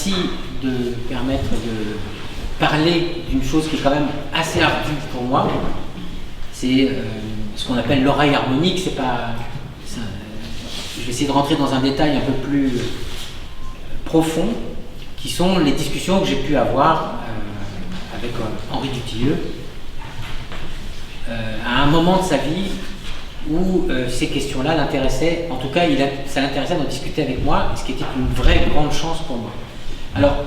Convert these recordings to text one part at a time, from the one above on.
merci de me permettre de parler d'une chose qui est quand même assez ardue pour moi. C'est ce qu'on appelle l'oreille harmonique. C'est pas, je vais essayer de rentrer dans un détail un peu plus profond, qui sont les discussions que j'ai pu avoir avec Henri Dutilleux à un moment de sa vie où ces questions-là l'intéressaient. En tout cas, ça l'intéressait d'en discuter avec moi, ce qui était une vraie grande chance pour moi. Alors,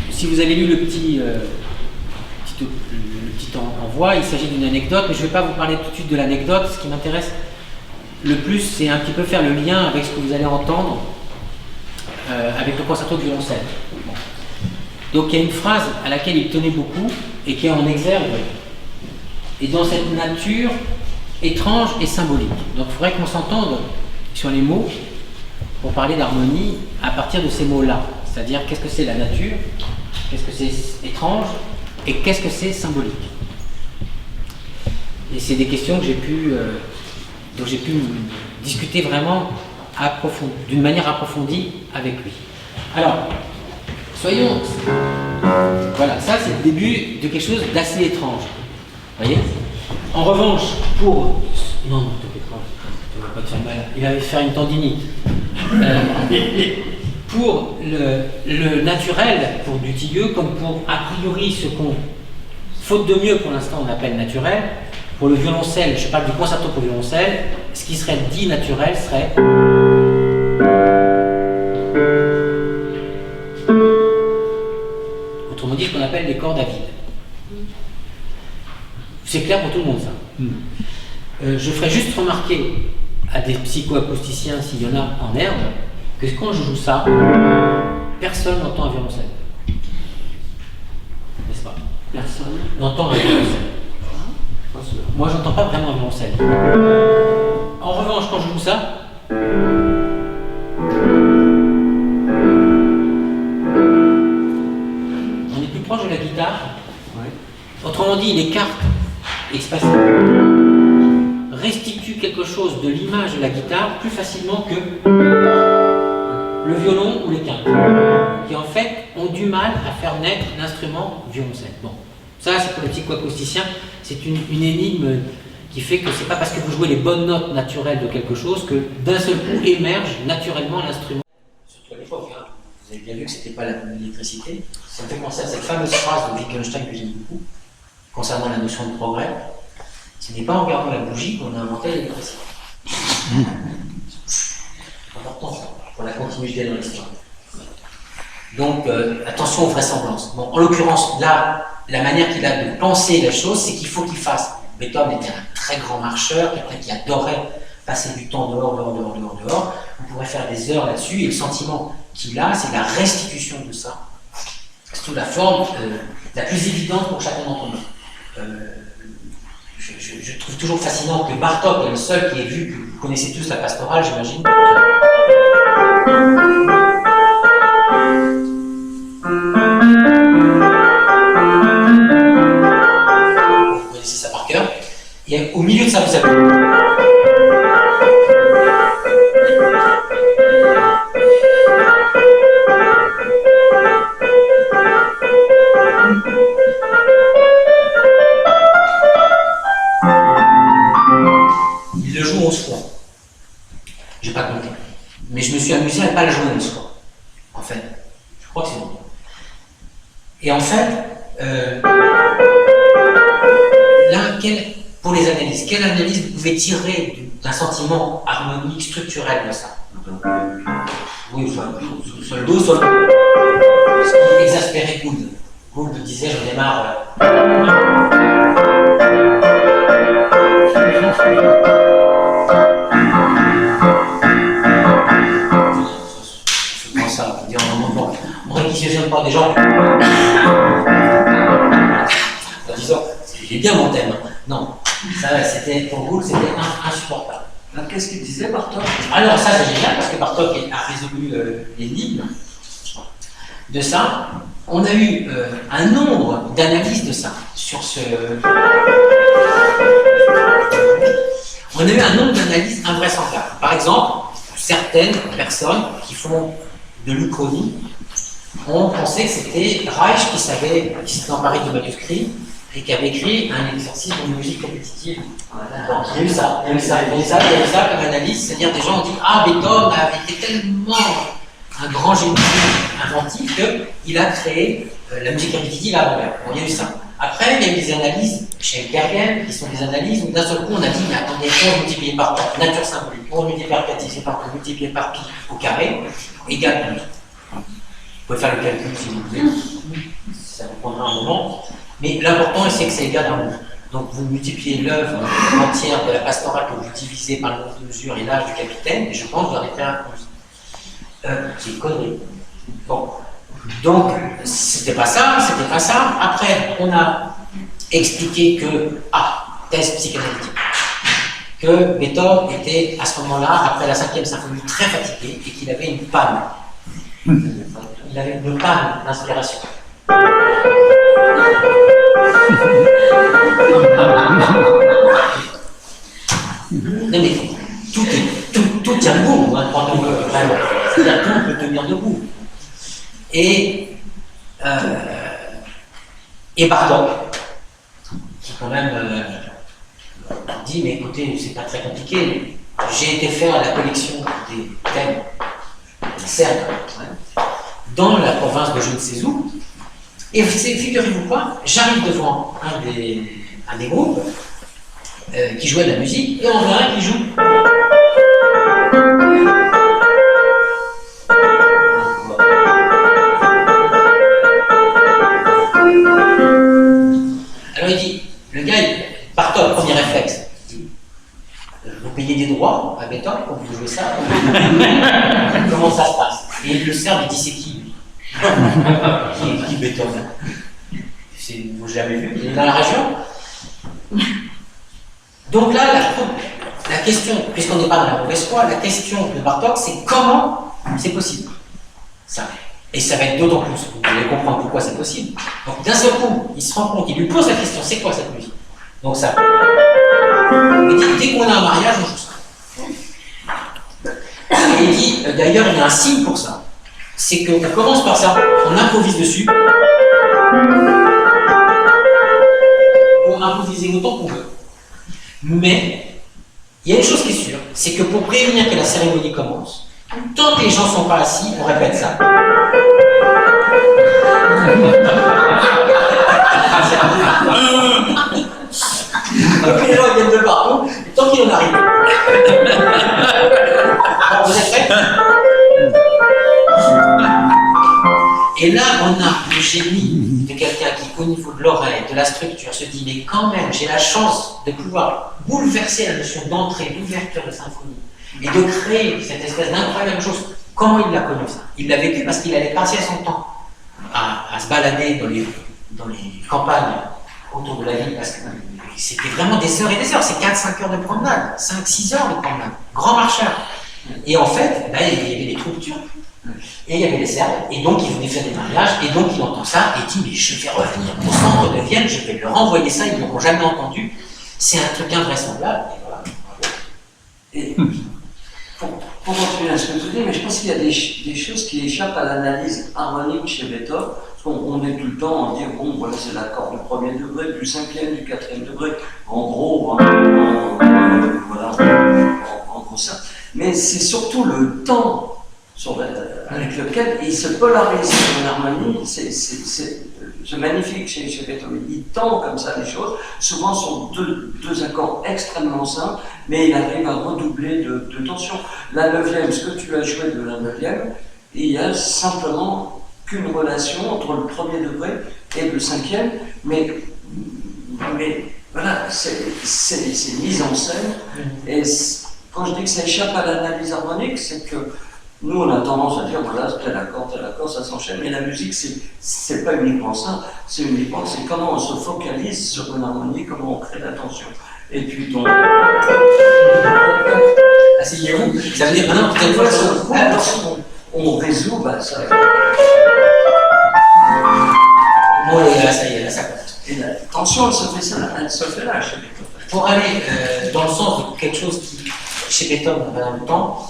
si vous avez lu le petit envoi, il s'agit d'une anecdote, mais je ne vais pas vous parler tout de suite de l'anecdote. Ce qui m'intéresse le plus, c'est un petit peu faire le lien avec ce que vous allez entendre avec le concerto de violoncelle. Bon. Donc il y a une phrase à laquelle il tenait beaucoup et qui est en exergue, et dans cette nature étrange et symbolique. Donc il faudrait qu'on s'entende sur les mots pour parler d'harmonie à partir de ces mots-là. C'est-à-dire qu'est-ce que c'est la nature, qu'est-ce que c'est étrange et qu'est-ce que c'est symbolique. Et c'est des questions que dont j'ai pu discuter vraiment d'une manière approfondie avec lui. Alors, soyons... Voilà, ça c'est le début de quelque chose d'assez étrange. Vous voyez? En revanche, pour... Non, t'inquiète pas, tu vas pas te faire mal. Il avait fait une tendinite. Pour le naturel, pour Dutilleux, comme pour a priori ce qu'on, faute de mieux pour l'instant, on appelle naturel, pour le violoncelle, je parle du concerto pour violoncelle, ce qui serait dit naturel serait... Autrement dit, ce qu'on appelle les cordes à vide. C'est clair pour tout le monde, ça. Je ferai juste remarquer à des psychoacousticiens, s'il y en a en herbe, que quand je joue ça, personne n'entend un violoncelle. N'est-ce pas? Personne n'entend un violoncelle. Moi, j'entends pas vraiment un violoncelle. En revanche, quand je joue ça, on est plus proche de la guitare. Autrement dit, les cartes espacées restituent quelque chose de l'image de la guitare plus facilement que le violon ou les quintes, qui en fait ont du mal à faire naître l'instrument violoncelle. Bon, ça c'est pour les psychoacousticiens, c'est une énigme qui fait que c'est pas parce que vous jouez les bonnes notes naturelles de quelque chose que d'un seul coup émerge naturellement l'instrument. Surtout à l'époque, hein. Vous avez bien vu que c'était pas l'électricité. Ça me fait penser à cette fameuse phrase de Wittgenstein que j'aime beaucoup, concernant la notion de progrès. Ce n'est pas en regardant la bougie qu'on a inventé l'électricité. C'est important ça, pour la continuité dans l'histoire. Donc, attention aux vraisemblances. Bon, en l'occurrence, là, la manière qu'il a de penser la chose, c'est qu'il faut qu'il fasse. Beethoven était un très grand marcheur, quelqu'un qui adorait passer du temps dehors. On pourrait faire des heures là-dessus, et le sentiment qu'il a, c'est la restitution de ça, sous la forme la plus évidente pour chacun d'entre nous. Je trouve toujours fascinant que Bartók est le seul qui ait vu, que vous connaissez tous la pastorale, j'imagine. Vous connaissez ça par cœur. Et au milieu de ça, vous avez... Il le joue 11 fois. J'ai pas compté. Mais je me suis amusé à ne pas le jouer 11 fois. En fait. Je crois que c'est bon. Et en fait, là, pour les analyses, quelle analyse vous pouvez tirer d'un sentiment harmonique, structurel de ça? Oui, soit le do, soit le... Ce qui exaspérait Gould. Gould disait, je démarre... Je pense ça, dire un moment, on réquisitionne pas des gens en disant, j'ai bien mon thème. Non, ça, c'était, pour Gould, c'était insupportable. Alors, qu'est-ce qu'il disait, Bartók? Alors, ça, c'est génial, parce que Bartók a résolu l'énigme de ça. On a eu un nombre d'analyses de ça, sur ce... On a eu un nombre d'analyses invraisemblables. Par exemple, certaines personnes qui font de l'Uchronie on pensait que c'était Reich qui s'était emparé du manuscrit et qui avait écrit un exercice de musique répétitive. Donc il y a eu ça, comme analyse, c'est-à-dire des gens ont dit ah Beethoven avait été tellement un grand génie inventif qu'il a créé la musique répétitive avant l'heure. Il y a eu ça. Après, il y a eu des analyses chez Bergen, qui sont des analyses où d'un seul coup on a dit mais attendez, 11 multiplié par 4, nature symbolique, 11 multiplié par 4, divisé par 2, multiplié par pi au carré, égale 12. Vous pouvez faire le calcul si vous voulez, ça vous prendra un moment. Mais l'important, c'est que c'est égal à 11. Donc vous multipliez l'œuvre entière de la pastorale que vous divisez par le nombre de mesures et l'âge du capitaine, et je pense que vous en avez fait un 11. C'est une connerie. Bon. Donc, c'était pas ça. Après, on a expliqué que, thèse psychanalytique, que Beethoven était à ce moment-là, après la 5e symphonie, très fatigué et qu'il avait une panne. Il avait une panne d'inspiration. Non mais tout tient debout quand on veut vraiment. C'est-à-dire tout peut tenir debout. Et Bartok, qui quand même dit mais écoutez, c'est pas très compliqué. J'ai été faire la collection des thèmes, des cercles, dans la province de je ne sais où. Et figurez-vous quoi, j'arrive devant un des groupes qui jouait de la musique, et on voit un qui joue. Alors il dit, le gars, Bartok, premier réflexe, il dit, vous payez des droits à Beethoven quand vous jouez ça? Comment ça se passe? Et le serbe, il dit, c'est qui lui? Qui Beethoven? Vous l'avez jamais vu? Il est dans la région? Donc là, la question, puisqu'on n'est pas dans la mauvaise foi, la question de Bartok, c'est comment c'est possible ça. Et ça va être d'autant plus, vous allez comprendre pourquoi c'est possible. Donc d'un seul coup, il se rend compte, il lui pose la question, c'est quoi cette musique? Donc ça. Il dit, dès qu'on a un mariage, on joue ça. Et il dit, d'ailleurs, il y a un signe pour ça. C'est qu'on commence par ça, on improvise dessus. On peut improviser autant qu'on veut. Mais, il y a une chose qui est sûre, c'est que pour prévenir que la cérémonie commence, tant que les gens ne sont pas assis, on répète ça. Donc les gens viennent de partout, et tant qu'il en arrive. Alors, vous êtes prêts? Et là, on a le génie de quelqu'un qui, au niveau de l'oreille, de la structure, se dit, mais quand même, j'ai la chance de pouvoir bouleverser la notion d'entrée, d'ouverture de symphonie, et de créer cette espèce d'incroyable chose. Comment il l'a connu ça? Il l'a vécu parce qu'il allait passer son temps à se balader dans les campagnes autour de la ville, parce que c'était vraiment des heures et des heures, c'est 4-5 heures de promenade, 5-6 heures de promenade, grand marcheur. Et en fait, là, il y avait des troupes turques, et il y avait les Serbes, et donc il venait faire des mariages, et donc il entend ça, et il dit, mais je vais revenir au centre de Vienne, je vais leur envoyer ça, ils ne l'auront jamais entendu, c'est un truc invraisemblable, et voilà. Et pour continuer à ce que tu dis, mais je pense qu'il y a des choses qui échappent à l'analyse harmonique chez Beethoven, parce qu'on est tout le temps à dire, bon, voilà, c'est l'accord du premier degré, du 5e, du 4e degré, en gros, voilà, en gros ça. Mais c'est surtout le temps avec lequel il se polarise sur une harmonie, c'est magnifique chez Beethoven. Il tend comme ça les choses, souvent sont deux accords extrêmement simples, mais il arrive à redoubler de tension. La 9e, ce que tu as joué de la 9e, il y a simplement qu'une relation entre le premier degré et le 5e, mais voilà, c'est mise en scène, et quand je dis que ça échappe à l'analyse harmonique, c'est que nous, on a tendance à dire, voilà, tel accord, ça s'enchaîne, mais la musique, c'est pas uniquement ça, c'est comment on se focalise sur une harmonie, comment on crée la tension. Et puis donc... Asseyez-vous, ça veut dire maintenant, peut-être fois, on résout, bah ça... Bon, là, ça y est, là, ça compte. Et la tension, elle se fait là, chez Beethoven. Pour aller dans le sens de quelque chose qui, chez Beethoven, pendant le temps,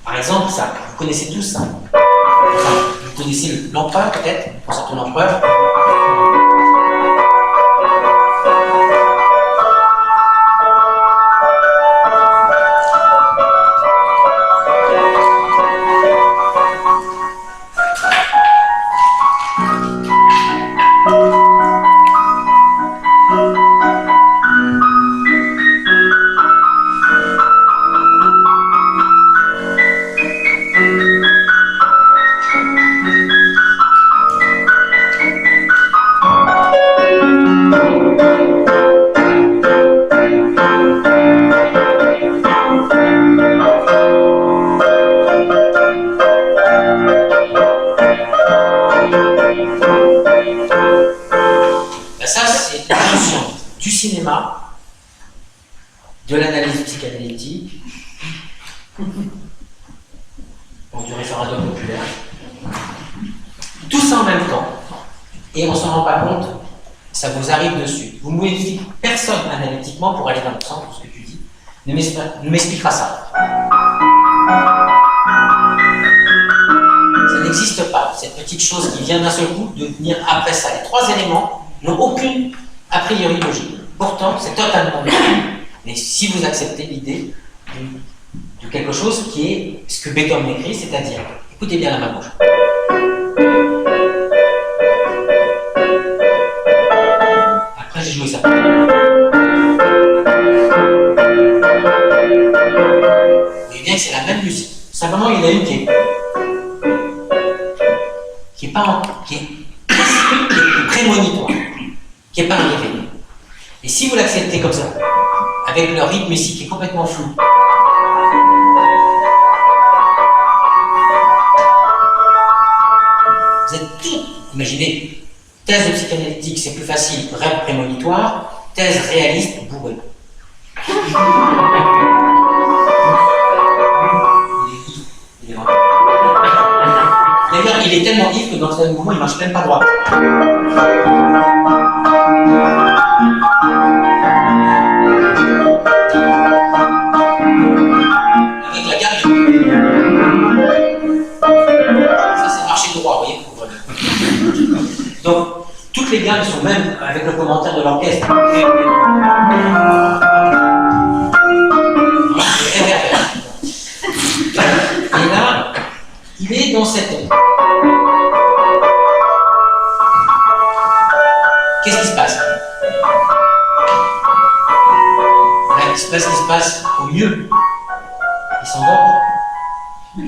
par exemple, ça, vous connaissez tous ça. Enfin, vous connaissez l'empereur peut-être, pour certains l'empereur. De l'analyse psychanalytique, donc du référendum populaire, tout ça en même temps, et on ne s'en rend pas compte, ça vous arrive dessus. Vous ne modifiez personne analytiquement pour aller dans le sens de ce que tu dis, ne m'expliquera ça. Ça n'existe pas, cette petite chose qui vient d'un seul coup de venir après ça. Les trois éléments n'ont aucune a priori logique. Pourtant, c'est totalement logique. Mais si vous acceptez l'idée de quelque chose qui est ce que Beethoven écrit, c'est-à-dire, écoutez bien la main gauche. Après, j'ai joué ça. Vous voyez bien que c'est la même musique. Simplement, il y en a une qui est prémonitoire, qui n'est pas un réveil. Et si vous l'acceptez comme ça, avec le rythme ici qui est complètement flou, vous êtes tout. Imaginez, thèse de psychanalytique, c'est plus facile, rêve prémonitoire, thèse réaliste, bourré. D'ailleurs, il est tellement vif que dans ce mouvement, il ne marche même pas droit. Avec la gamme, ça c'est marché droit, vous voyez. Donc, toutes les gammes sont même avec le commentaire de l'orchestre. Et là, il est dans cette. Qu'est-ce qui se passe? Là, il se passe ce qui se passe au mieux. Il s'endort. Il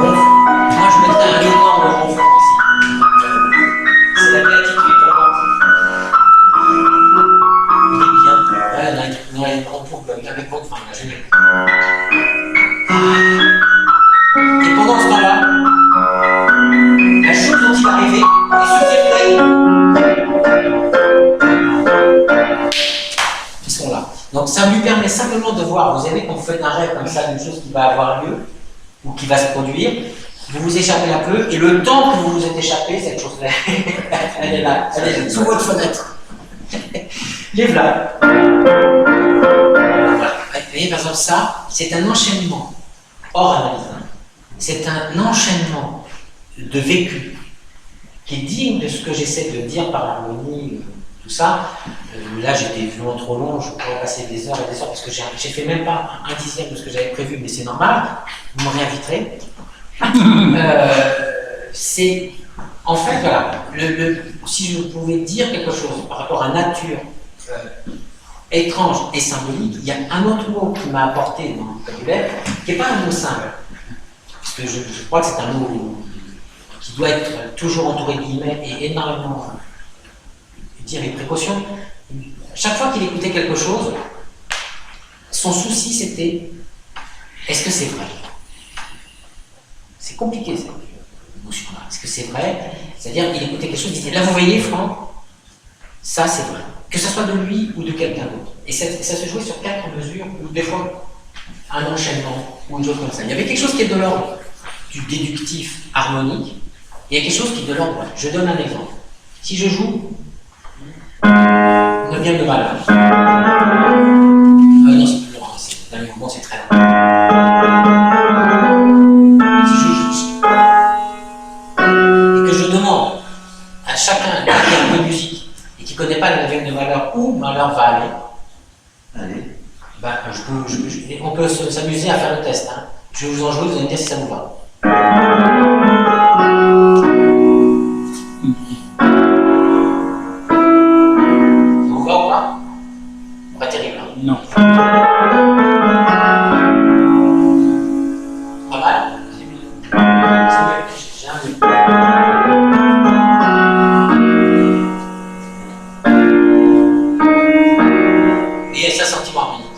ronfle. Moi, je mettrais un énorme ronflement ici. C'est la béatitude pour moi. Il est bien. Là, avec votre fin, là, génial. Et pendant ce temps-là, la chose dont il va arriver est susceptible. Ils sont là. Donc ça lui permet simplement de voir, vous savez, quand vous faites un rêve comme ça d'une chose qui va avoir lieu, ou qui va se produire, vous vous échappez un peu, et le temps que vous vous êtes échappé, cette chose-là, elle est là, sous votre fenêtre. Les voilà. Voilà. Vous voyez, par exemple, ça, c'est un enchaînement, hors analyse. C'est un enchaînement de vécu qui est digne de ce que j'essaie de dire par l'harmonie, tout ça. Là, j'étais vraiment trop long, je pourrais passer des heures et des heures parce que j'ai fait même pas un dixième de ce que j'avais prévu, mais c'est normal, vous me réinviterez. C'est en fait, voilà, si je pouvais dire quelque chose par rapport à nature étrange et symbolique, il y a un autre mot qui m'a apporté dans le vocabulaire, qui n'est pas un mot simple, parce que je crois que c'est un mot qui doit être toujours entouré de guillemets et énormément dire les précautions. Chaque fois qu'il écoutait quelque chose, son souci c'était est-ce que c'est vrai? C'est compliqué cette notion-là. Est-ce que c'est vrai? C'est-à-dire qu'il écoutait quelque chose, il disait là vous voyez Franck, ça c'est vrai. Que ce soit de lui ou de quelqu'un d'autre. Et ça se jouait sur 4 mesures, ou des fois un enchaînement, ou une chose comme ça. Il y avait quelque chose qui est de l'ordre du déductif harmonique, et il y a quelque chose qui est de l'ordre. Je donne un exemple. Si je joue 9e de mal. Non, c'est plus long, c'est un mouvement, c'est très long. on peut s'amuser à faire le test. Hein. Je vais vous en jouer, vous allez me dire si ça vous va. Ça vous va ou pas? Pas terrible. Hein. Non. Pas mal? C'est mieux. J'ai un mieux. Et sa sentiment harmonique.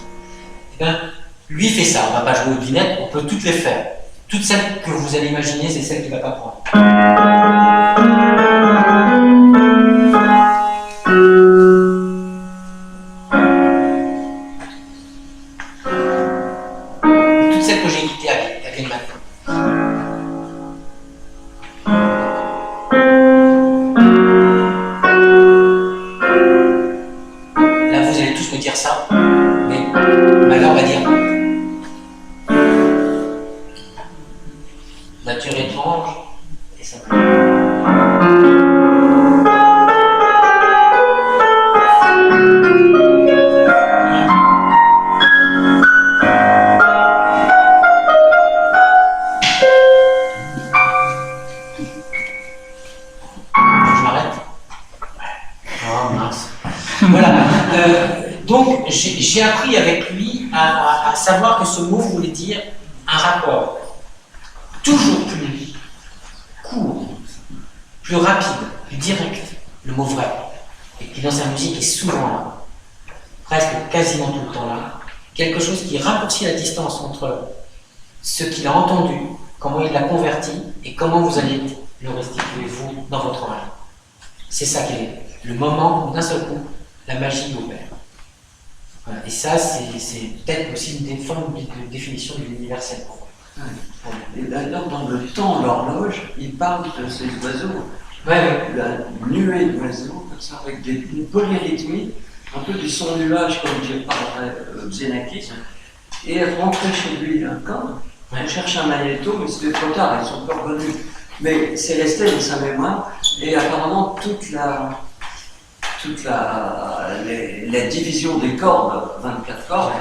Eh bien, lui fait ça, on ne va pas jouer aux devinettes, on peut toutes les faire. Toutes celles que vous allez imaginer, c'est celles qu'il ne va pas prendre. Et toutes celles que j'ai quittées, elles viennent maintenant. Là, vous allez tous me dire ça, mais là, on va dire nature étrange et simplement. Je m'arrête. Oh mince. Voilà. Donc j'ai appris avec lui à savoir que ce mot voulait dire un rapport toujours plus court, plus rapide, plus direct, le mot vrai, et qui dans sa musique est souvent là, presque quasiment tout le temps là, quelque chose qui raccourcit la distance entre ce qu'il a entendu, comment il l'a converti, et comment vous allez le restituer, vous, dans votre âme. C'est ça qui est le moment où d'un seul coup, la magie opère. Voilà. Et ça, c'est peut-être aussi une des formes de définition de l'universel pour moi. Et d'ailleurs, dans le temps, l'horloge, il parle de ces oiseaux. Ouais. La nuée d'oiseaux, comme ça, avec une polyrythmie, un peu du son nuage, comme dit Xenakis. Et rentrer chez lui quand on cherche un magnéto, mais c'était trop tard, ils sont pas revenus. Mais c'est resté dans sa mémoire, et apparemment toute la division des cordes, 24 cordes,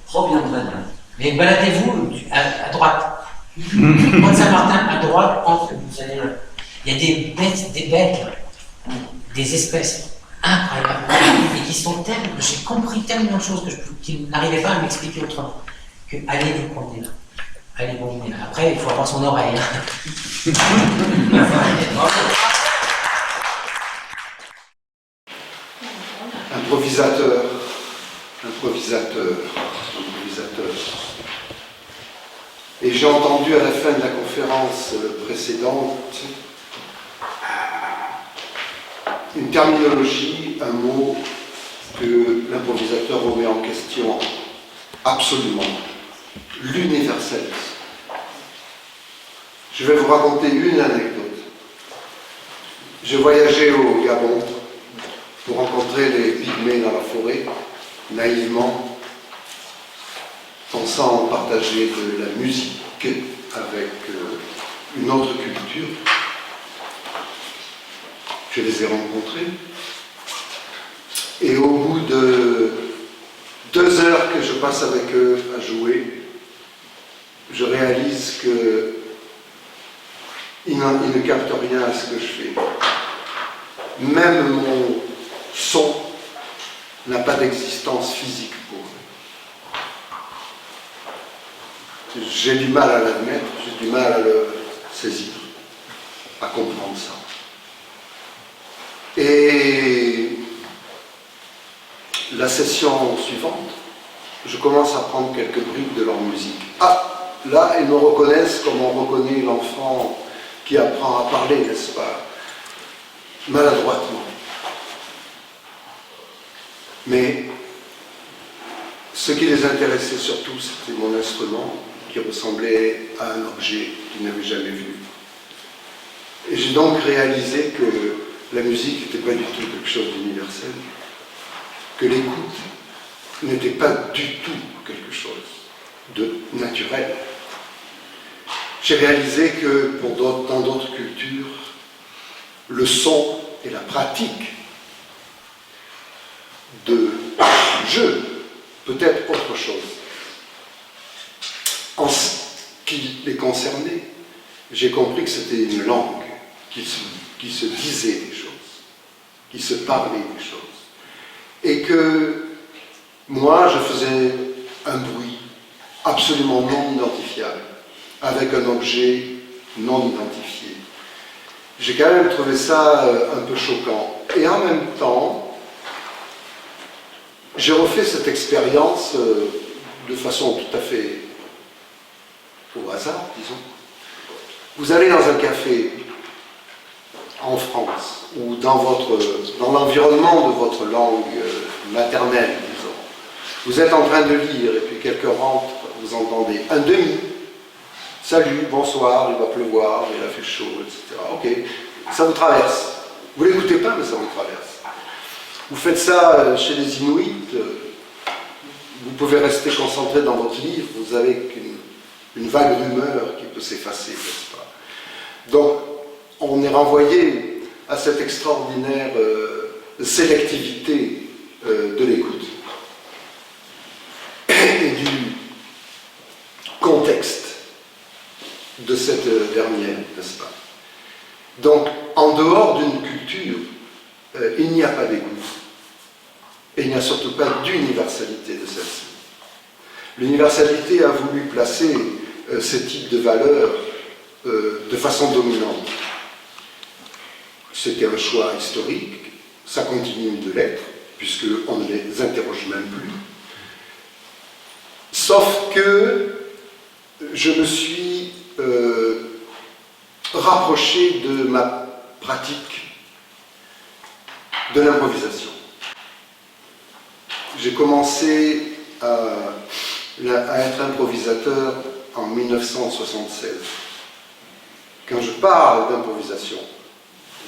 proviendrait là. Mais baladez-vous à droite. Pont de Saint-Martin, à droite, vous allez. Il y a des bêtes, des espèces incroyables, et qui sont telles, j'ai compris tellement de choses qui n'arrivaient pas à m'expliquer autrement, que allez vous promener là. Allez vous promener là. Après, il faut avoir son oreille. Hein. Improvisateur. Et j'ai entendu à la fin de la conférence précédente une terminologie, un mot que l'improvisateur remet en question absolument, l'universalisme. Je vais vous raconter une anecdote. J'ai voyagé au Gabon pour rencontrer les pygmées dans la forêt, naïvement, pensant partager de la musique avec une autre culture. Je les ai rencontrés. Et au bout de 2 heures que je passe avec eux à jouer, je réalise qu'ils ne captent rien à ce que je fais. Même mon son n'a pas d'existence physique pour eux. J'ai du mal à l'admettre, j'ai du mal à le saisir, à comprendre ça. Et la session suivante, je commence à prendre quelques bribes de leur musique. Ah, là, ils me reconnaissent comme on reconnaît l'enfant qui apprend à parler, n'est-ce pas? Maladroitement. Mais ce qui les intéressait surtout, c'était mon instrument, qui ressemblait à un objet qu'ils n'avaient jamais vu. Et j'ai donc réalisé que la musique n'était pas du tout quelque chose d'universel, que l'écoute n'était pas du tout quelque chose de naturel. J'ai réalisé que dans d'autres cultures, le son et la pratique de jeu peut être autre chose. concerné. J'ai compris que c'était une langue qui se disait des choses, qui se parlait des choses. Et que moi, je faisais un bruit absolument non identifiable, avec un objet non identifié. J'ai quand même trouvé ça un peu choquant. Et en même temps, j'ai refait cette expérience de façon tout à fait au hasard, disons. Vous allez dans un café en France, ou dans l'environnement de votre langue maternelle, disons. Vous êtes en train de lire, et puis quelqu'un rentre, vous entendez un demi. Salut, bonsoir, il va pleuvoir, il a fait chaud, etc. Ok, ça vous traverse. Vous ne l'écoutez pas, mais ça vous traverse. Vous faites ça chez les Inuits, vous pouvez rester concentré dans votre livre, vous avez une vague rumeur qui peut s'effacer, n'est-ce pas? Donc, on est renvoyé à cette extraordinaire sélectivité de l'écoute et du contexte de cette dernière, n'est-ce pas? Donc, en dehors d'une culture, il n'y a pas d'égout. Et il n'y a surtout pas d'universalité de celle-ci. L'universalité a voulu placer ce type de valeurs de façon dominante. C'était un choix historique, ça continue de l'être, puisqu'on ne les interroge même plus. Sauf que je me suis rapproché de ma pratique de l'improvisation. J'ai commencé à être improvisateur en 1976. Quand je parle d'improvisation,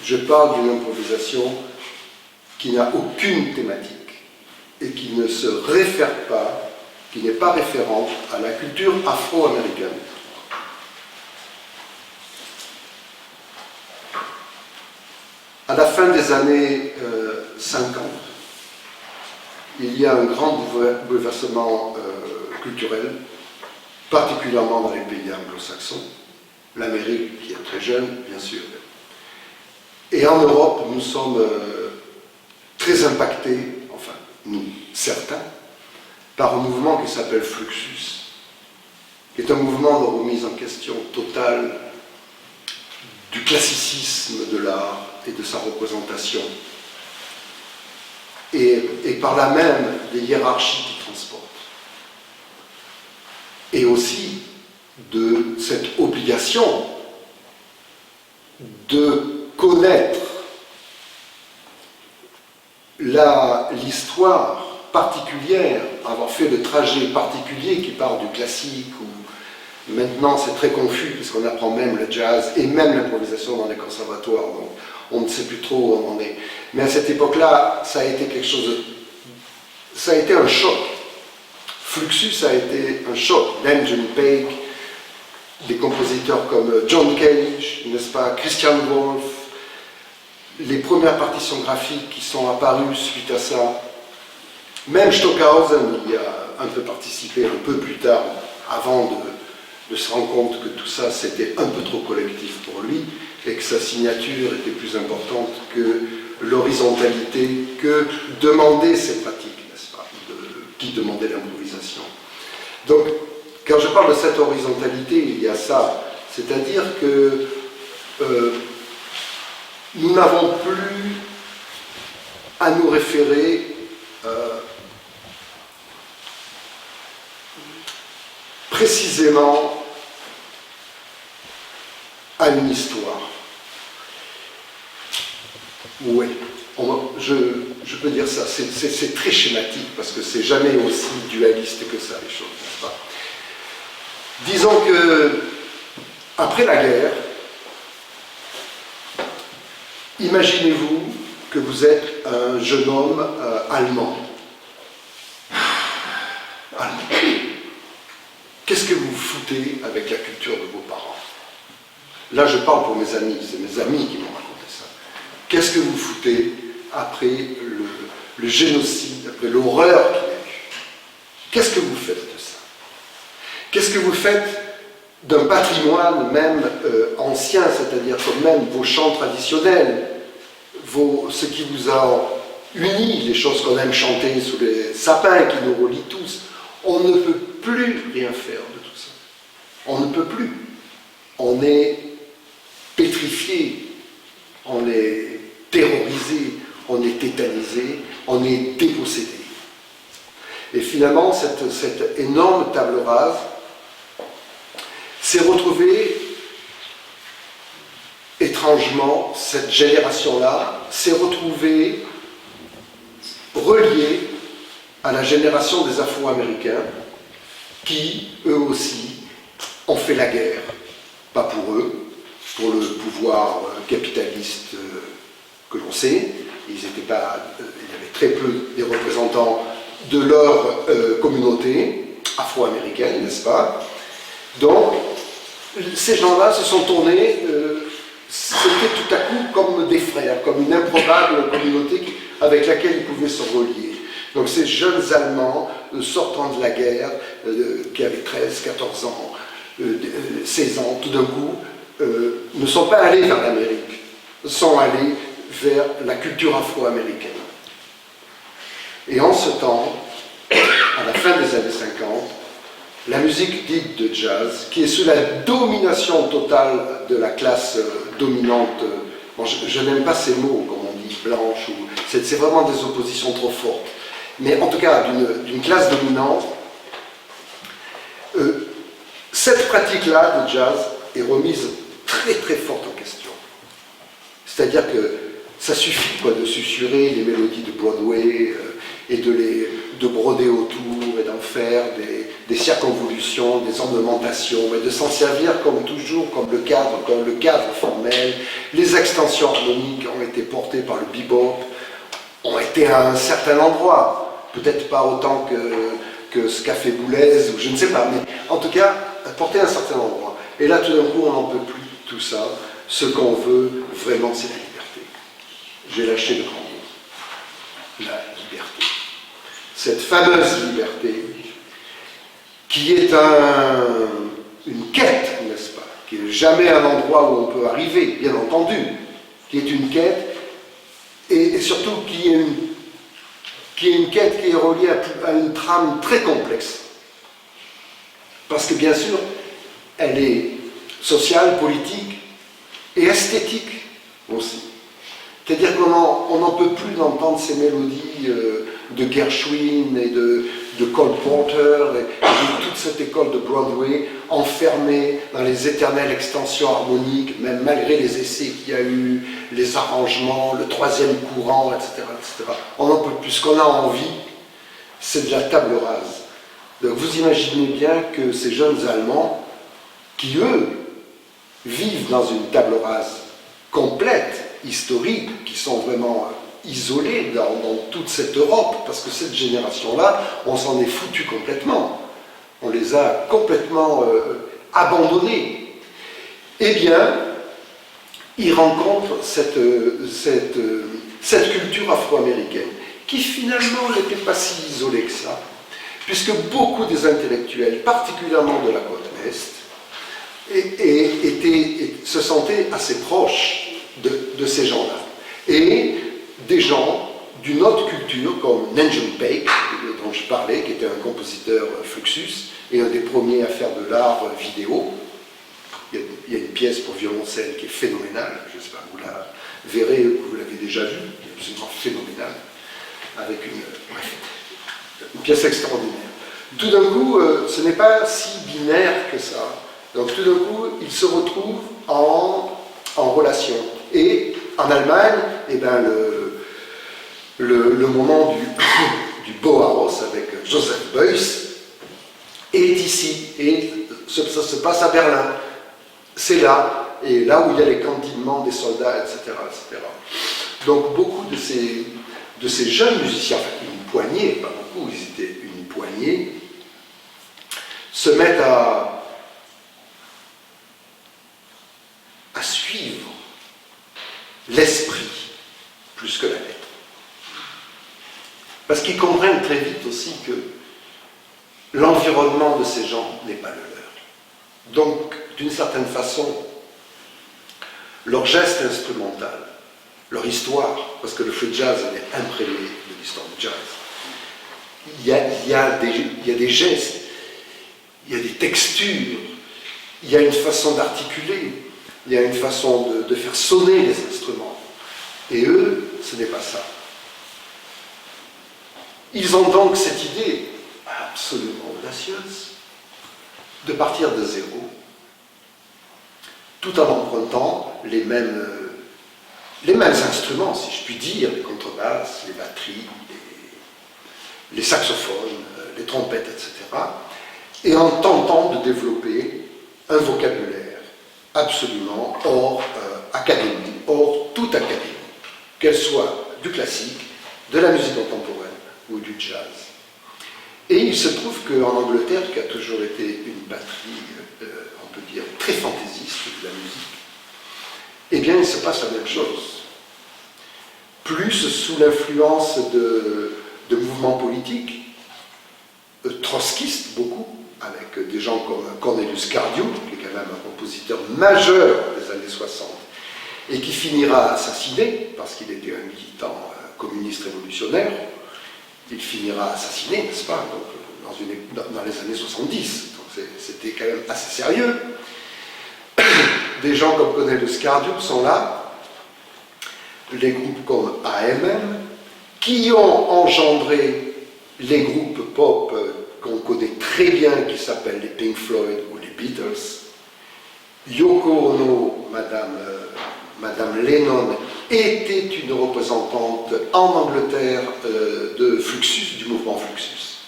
je parle d'une improvisation qui n'a aucune thématique et qui ne se réfère pas, qui n'est pas référente à la culture afro-américaine. À la fin des années 50, il y a un grand bouleversement culturel, particulièrement dans les pays anglo-saxons, l'Amérique qui est très jeune, bien sûr. Et en Europe, nous sommes très impactés, enfin, nous, certains, par un mouvement qui s'appelle Fluxus, qui est un mouvement de remise en question totale du classicisme de l'art et de sa représentation, et par là même des hiérarchies qui transportent. Et aussi de cette obligation de connaître l'histoire particulière, avoir fait le trajet particulier qui part du classique, ou maintenant c'est très confus parce qu'on apprend même le jazz et même l'improvisation dans les conservatoires, donc on ne sait plus trop où on en est. Mais à cette époque-là, ça a été quelque chose de... ça a été un choc. Fluxus a été un choc. Benjamin Page, des compositeurs comme John Cage, n'est-ce pas, Christian Wolff, les premières partitions graphiques qui sont apparues suite à ça. Même Stockhausen y a un peu participé un peu plus tard, avant de se rendre compte que tout ça c'était un peu trop collectif pour lui et que sa signature était plus importante que l'horizontalité, que demander ces pratiques, n'est-ce pas, qui demandait l'improvisation. Donc, quand je parle de cette horizontalité, il y a ça, c'est-à-dire que nous n'avons plus à nous référer précisément à une histoire. Oui, je peux dire ça, c'est très schématique parce que c'est jamais aussi dualiste que ça, les choses, n'est-ce pas? Disons que, après la guerre, imaginez-vous que vous êtes un jeune homme allemand. Qu'est-ce que vous foutez avec la culture de vos parents? Là, je parle pour mes amis, c'est mes amis qui m'ont raconté ça. Qu'est-ce que vous foutez après le génocide, après l'horreur qu'il y a eu? Qu'est-ce que vous faites de ça? Qu'est-ce que vous faites d'un patrimoine même ancien, c'est-à-dire que même vos chants traditionnels, ce qui vous a uni, les choses qu'on aime chanter sous les sapins qui nous relient tous, on ne peut plus rien faire de tout ça. On ne peut plus. On est pétrifié, on est terrorisé, on est tétanisé, on est dépossédé. Et finalement, cette énorme table rase s'est retrouvée, étrangement, cette génération-là s'est retrouvée reliée à la génération des Afro-Américains qui, eux aussi, ont fait la guerre. Pas pour eux, pour le pouvoir capitaliste que l'on sait. Il y avait très peu des représentants de leur communauté afro-américaine, n'est-ce pas? Donc, ces gens-là se sont tournés, c'était tout à coup comme des frères, comme une improbable communauté avec laquelle ils pouvaient se relier. Donc ces jeunes Allemands sortant de la guerre, qui avaient 13, 14 ans, 16 ans, tout d'un coup, ne sont pas allés vers l'Amérique, sont allés vers la culture afro-américaine. Et en ce temps, à la fin des années 50, la musique dite de jazz, qui est sous la domination totale de la classe dominante, bon, je n'aime pas ces mots, comme on dit, blanche, c'est vraiment des oppositions trop fortes, mais en tout cas d'une classe dominante, cette pratique-là de jazz est remise très très forte en question. C'est-à-dire que ça suffit quoi, de susurrer les mélodies de Broadway et de broder autour et d'en faire des circonvolutions, des ornementations, mais de s'en servir comme toujours, comme le cadre formel. Les extensions harmoniques ont été portées par le bebop, ont été à un certain endroit, peut-être pas autant que ce qu'a fait Boulez, ou je ne sais pas, mais en tout cas, portées à un certain endroit. Et là, tout d'un coup, on n'en peut plus de tout ça. Ce qu'on veut, vraiment, c'est la liberté. J'ai lâché le grand mot. La liberté. Cette fameuse liberté, qui est une quête, n'est-ce pas? Qui n'est jamais un endroit où on peut arriver, bien entendu, qui est une quête, et surtout qui est une quête qui est reliée à une trame très complexe. Parce que bien sûr, elle est sociale, politique et esthétique aussi. C'est-à-dire qu'on n'en peut plus d'entendre ces mélodies de Gershwin et de Cole Porter et de toute cette école de Broadway enfermée dans les éternelles extensions harmoniques, même malgré les essais qu'il y a eu, les arrangements, le troisième courant, etc. etc. On n'en peut plus. Ce qu'on a envie, c'est de la table rase. Donc vous imaginez bien que ces jeunes Allemands, qui eux, vivent dans une table rase complète, historique, qui sont vraiment isolés dans toute cette Europe, parce que cette génération-là, on s'en est foutu complètement. On les a complètement abandonnés. Eh bien, ils rencontrent cette culture afro-américaine, qui finalement n'était pas si isolée que ça, puisque beaucoup des intellectuels, particulièrement de la côte Est, se sentaient assez proches de ces gens-là. Et des gens d'une autre culture, comme Nanjun Paik, dont je parlais, qui était un compositeur Fluxus, et un des premiers à faire de l'art vidéo. Il y a une pièce pour violoncelle qui est phénoménale, je ne sais pas, vous la verrez, vous l'avez déjà vue, absolument phénoménale, avec une pièce extraordinaire. Tout d'un coup, ce n'est pas si binaire que ça. Donc tout d'un coup, ils se retrouvent en relation. Et en Allemagne, eh ben, le moment du Bauhaus avec Joseph Beuys est ici. Et ça se passe à Berlin. C'est là, et là où il y a les cantinements des soldats, etc. etc. Donc beaucoup de ces jeunes musiciens, enfin une poignée, pas beaucoup, ils étaient une poignée, se mettent à suivre l'esprit plus que la lettre. Parce qu'ils comprennent très vite aussi que l'environnement de ces gens n'est pas le leur. Donc, d'une certaine façon, leur geste instrumental, leur histoire, parce que le free jazz est imprégné de l'histoire du jazz, il y a des gestes, il y a des textures, il y a une façon d'articuler, il y a une façon de faire sonner les instruments. Et eux, ce n'est pas ça. Ils ont donc cette idée absolument audacieuse de partir de zéro, tout en empruntant les mêmes instruments, si je puis dire, les contrebasses, les batteries, les saxophones, les trompettes, etc., et en tentant de développer un vocabulaire absolument hors académie, hors toute académie, qu'elle soit du classique, de la musique contemporaine ou du jazz. Et il se trouve qu'en Angleterre, qui a toujours été une patrie, on peut dire, très fantaisiste de la musique, eh bien, il se passe la même chose. Plus sous l'influence de mouvements politiques, trotskistes beaucoup, avec des gens comme Cornelius Cardew, qui est quand même un compositeur majeur des années 60, et qui finira assassiné, parce qu'il était un militant communiste révolutionnaire. Il finira assassiné, n'est-ce pas, donc, dans les années 70. Donc c'était quand même assez sérieux. Des gens comme Cornelius Cardew sont là, les groupes comme AMM, qui ont engendré les groupes pop qu'on connaît très bien, qui s'appellent les Pink Floyd ou les Beatles. Yoko Ono, Madame Lennon, était une représentante en Angleterre de Fluxus, du mouvement Fluxus.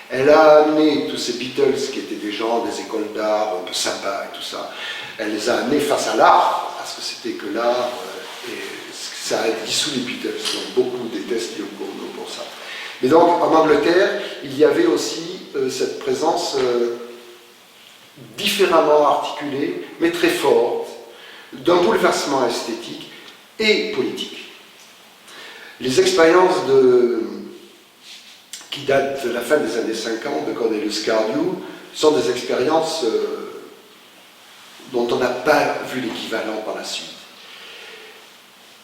Elle a amené tous ces Beatles, qui étaient des gens des écoles d'art un peu sympas et tout ça, elle les a amenés face à l'art, parce que c'était que l'art, et ça a dissous les Beatles, donc beaucoup détestent Yoko Ono pour ça. Mais donc, en Angleterre, il y avait aussi cette présence différemment articulée, mais très forte, d'un bouleversement esthétique et politique. Les expériences qui datent de la fin des années 50 de Cornelius Cardew sont des expériences dont on n'a pas vu l'équivalent par la suite.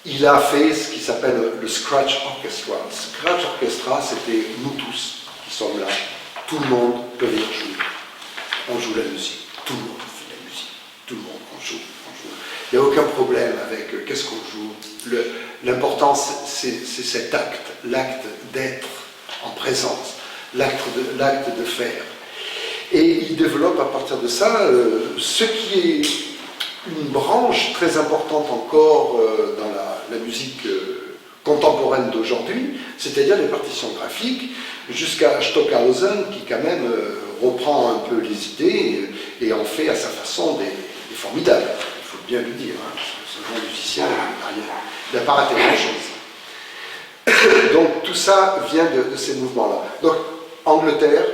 Il a fait ce qui s'appelle le Scratch Orchestra. Le Scratch Orchestra, c'était nous tous qui sommes là. Tout le monde peut venir jouer. On joue la musique. Tout le monde fait la musique. Tout le monde, on joue. Il n'y a aucun problème avec qu'est-ce qu'on joue. L'important, c'est cet acte, l'acte d'être en présence, l'acte de faire. Et il développe à partir de ça ce qui est une branche très importante encore dans la musique contemporaine d'aujourd'hui, c'est-à-dire les partitions graphiques, jusqu'à Stockhausen qui quand même reprend un peu les idées et en fait à sa façon des formidables. Il faut bien lui dire, hein. Ce grand musicien, il n'a pas raté grand-chose. Donc tout ça vient de ces mouvements-là. Donc Angleterre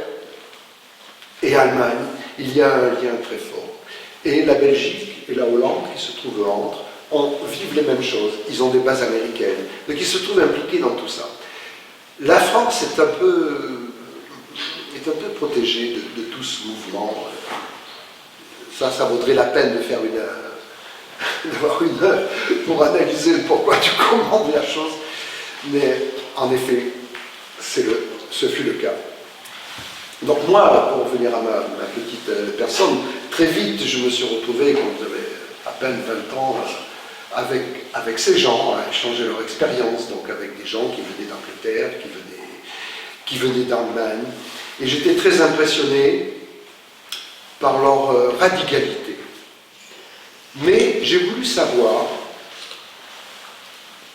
et Allemagne, il y a un lien très fort. Et la Belgique et la Hollande, qui se trouvent entre, vivent les mêmes choses. Ils ont des bases américaines, donc ils se trouvent impliqués dans tout ça. La France est un peu protégée de tout ce mouvement. Ça vaudrait la peine de faire d'avoir une heure pour analyser le pourquoi du comment de la chose. Mais en effet, ce fut le cas. Donc moi, pour revenir à ma petite personne, très vite je me suis retrouvé, quand j'avais à peine 20 ans, avec ces gens, à échanger leur expérience, donc avec des gens qui venaient d'Angleterre, qui venaient d'Allemagne. Et j'étais très impressionné par leur radicalité. Mais j'ai voulu savoir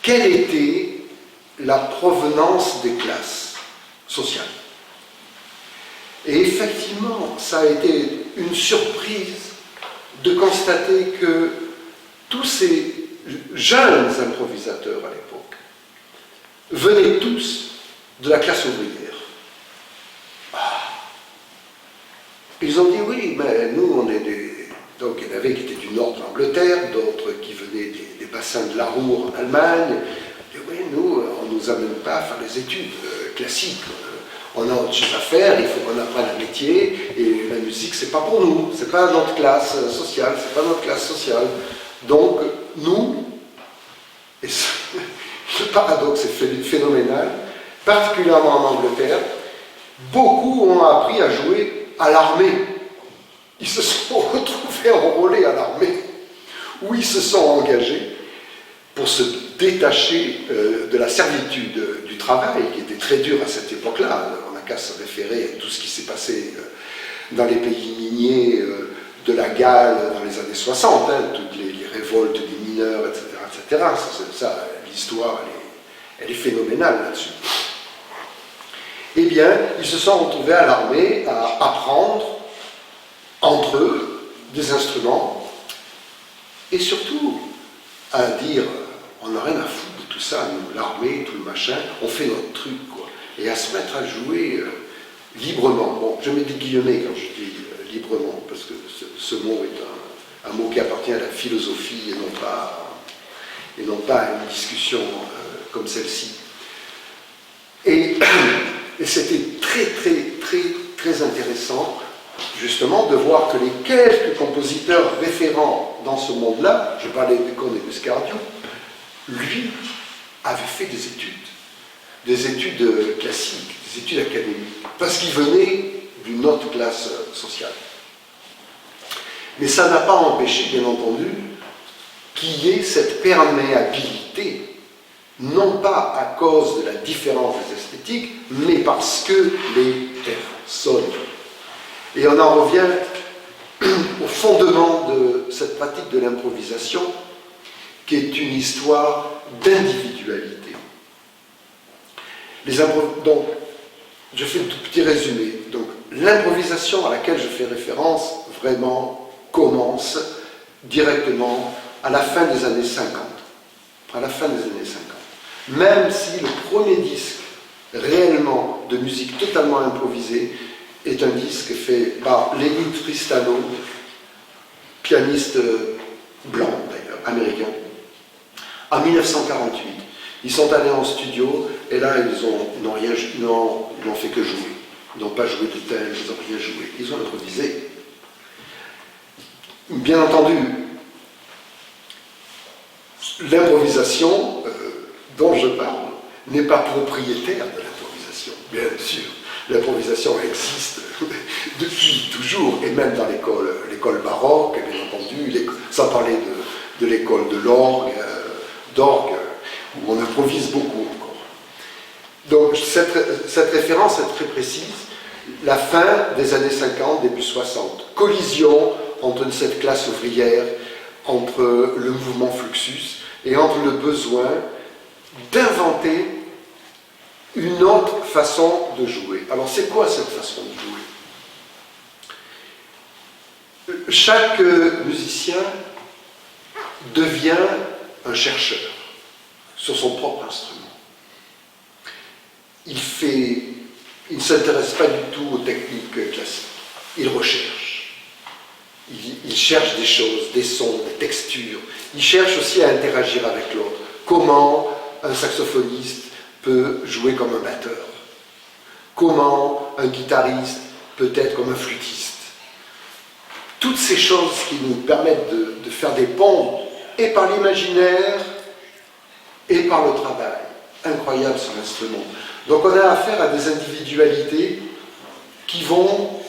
quelle était la provenance des classes sociales. Et effectivement, ça a été une surprise de constater que tous ces jeunes improvisateurs à l'époque venaient tous de la classe ouvrière. Ils ont dit oui, mais nous on est des... Donc il y en avait qui étaient du nord de l'Angleterre, d'autres qui venaient des bassins de la Ruhr en Allemagne. Et oui, nous, on ne nous amène pas à faire les études classiques. On a autre chose à faire, il faut qu'on apprenne un métier, et la musique, c'est pas pour nous, c'est pas notre classe sociale, c'est pas notre classe sociale. Donc, nous, et le paradoxe est phénoménal, particulièrement en Angleterre, beaucoup ont appris à jouer à l'armée. Ils se sont retrouvés enrôlés à l'armée, où ils se sont engagés pour se détacher de la servitude du travail, qui était très dure à cette époque-là. On n'a qu'à se référer à tout ce qui s'est passé dans les pays miniers de la Galles dans les années 60, hein, toutes les révoltes des mineurs, etc. etc. Ça, l'histoire, elle est phénoménale là-dessus. Eh bien, ils se sont retrouvés à l'armée à apprendre entre eux des instruments et surtout à dire on n'a rien à foutre de tout ça, nous, l'armée, tout le machin, on fait notre truc, quoi. Et à se mettre à jouer librement. Bon, je mets des guillemets quand je dis librement, parce que ce mot est un mot qui appartient à la philosophie et non pas à une discussion comme celle-ci. Et c'était très, très, très, très intéressant, justement, de voir que les quelques compositeurs référents dans ce monde-là, je parlais de Décon et Buscardio, lui avait fait des études classiques, des études académiques, parce qu'il venait d'une autre classe sociale. Mais ça n'a pas empêché, bien entendu, qu'il y ait cette perméabilité, non pas à cause de la différence des esthétiques, mais parce que les personnes. Et on en revient au fondement de cette pratique de l'improvisation, qui est une histoire d'individualité. Donc, je fais un tout petit résumé. Donc, l'improvisation à laquelle je fais référence, vraiment, commence directement à la fin des années 50. À la fin des années 50. Même si le premier disque réellement de musique totalement improvisée est un disque fait par Lenny Tristano, pianiste blanc d'ailleurs, américain, en 1948. Ils sont allés en studio et là ils n'ont fait que jouer. Ils n'ont pas joué de tel, ils n'ont rien joué. Ils ont improvisé. Bien entendu, l'improvisation dont je parle n'est pas propriétaire de l'improvisation, bien sûr. L'improvisation existe depuis toujours, et même dans l'école baroque, bien entendu, sans parler de l'école de l'orgue, où on improvise beaucoup encore. Donc cette référence est très précise. La fin des années 50, début 60, collision entre cette classe ouvrière, entre le mouvement Fluxus, et entre le besoin d'inventer une autre façon de jouer. Alors c'est quoi cette façon de jouer? Chaque musicien devient un chercheur sur son propre instrument. Il ne s'intéresse pas du tout aux techniques classiques. Il recherche. Il cherche des choses, des sons, des textures. Il cherche aussi à interagir avec l'autre. Comment un saxophoniste peut jouer comme un batteur? Comment un guitariste peut être comme un flûtiste? Toutes ces choses qui nous permettent de faire des ponts, et par l'imaginaire, et par le travail. Incroyable sur l'instrument. Donc on a affaire à des individualités qui vont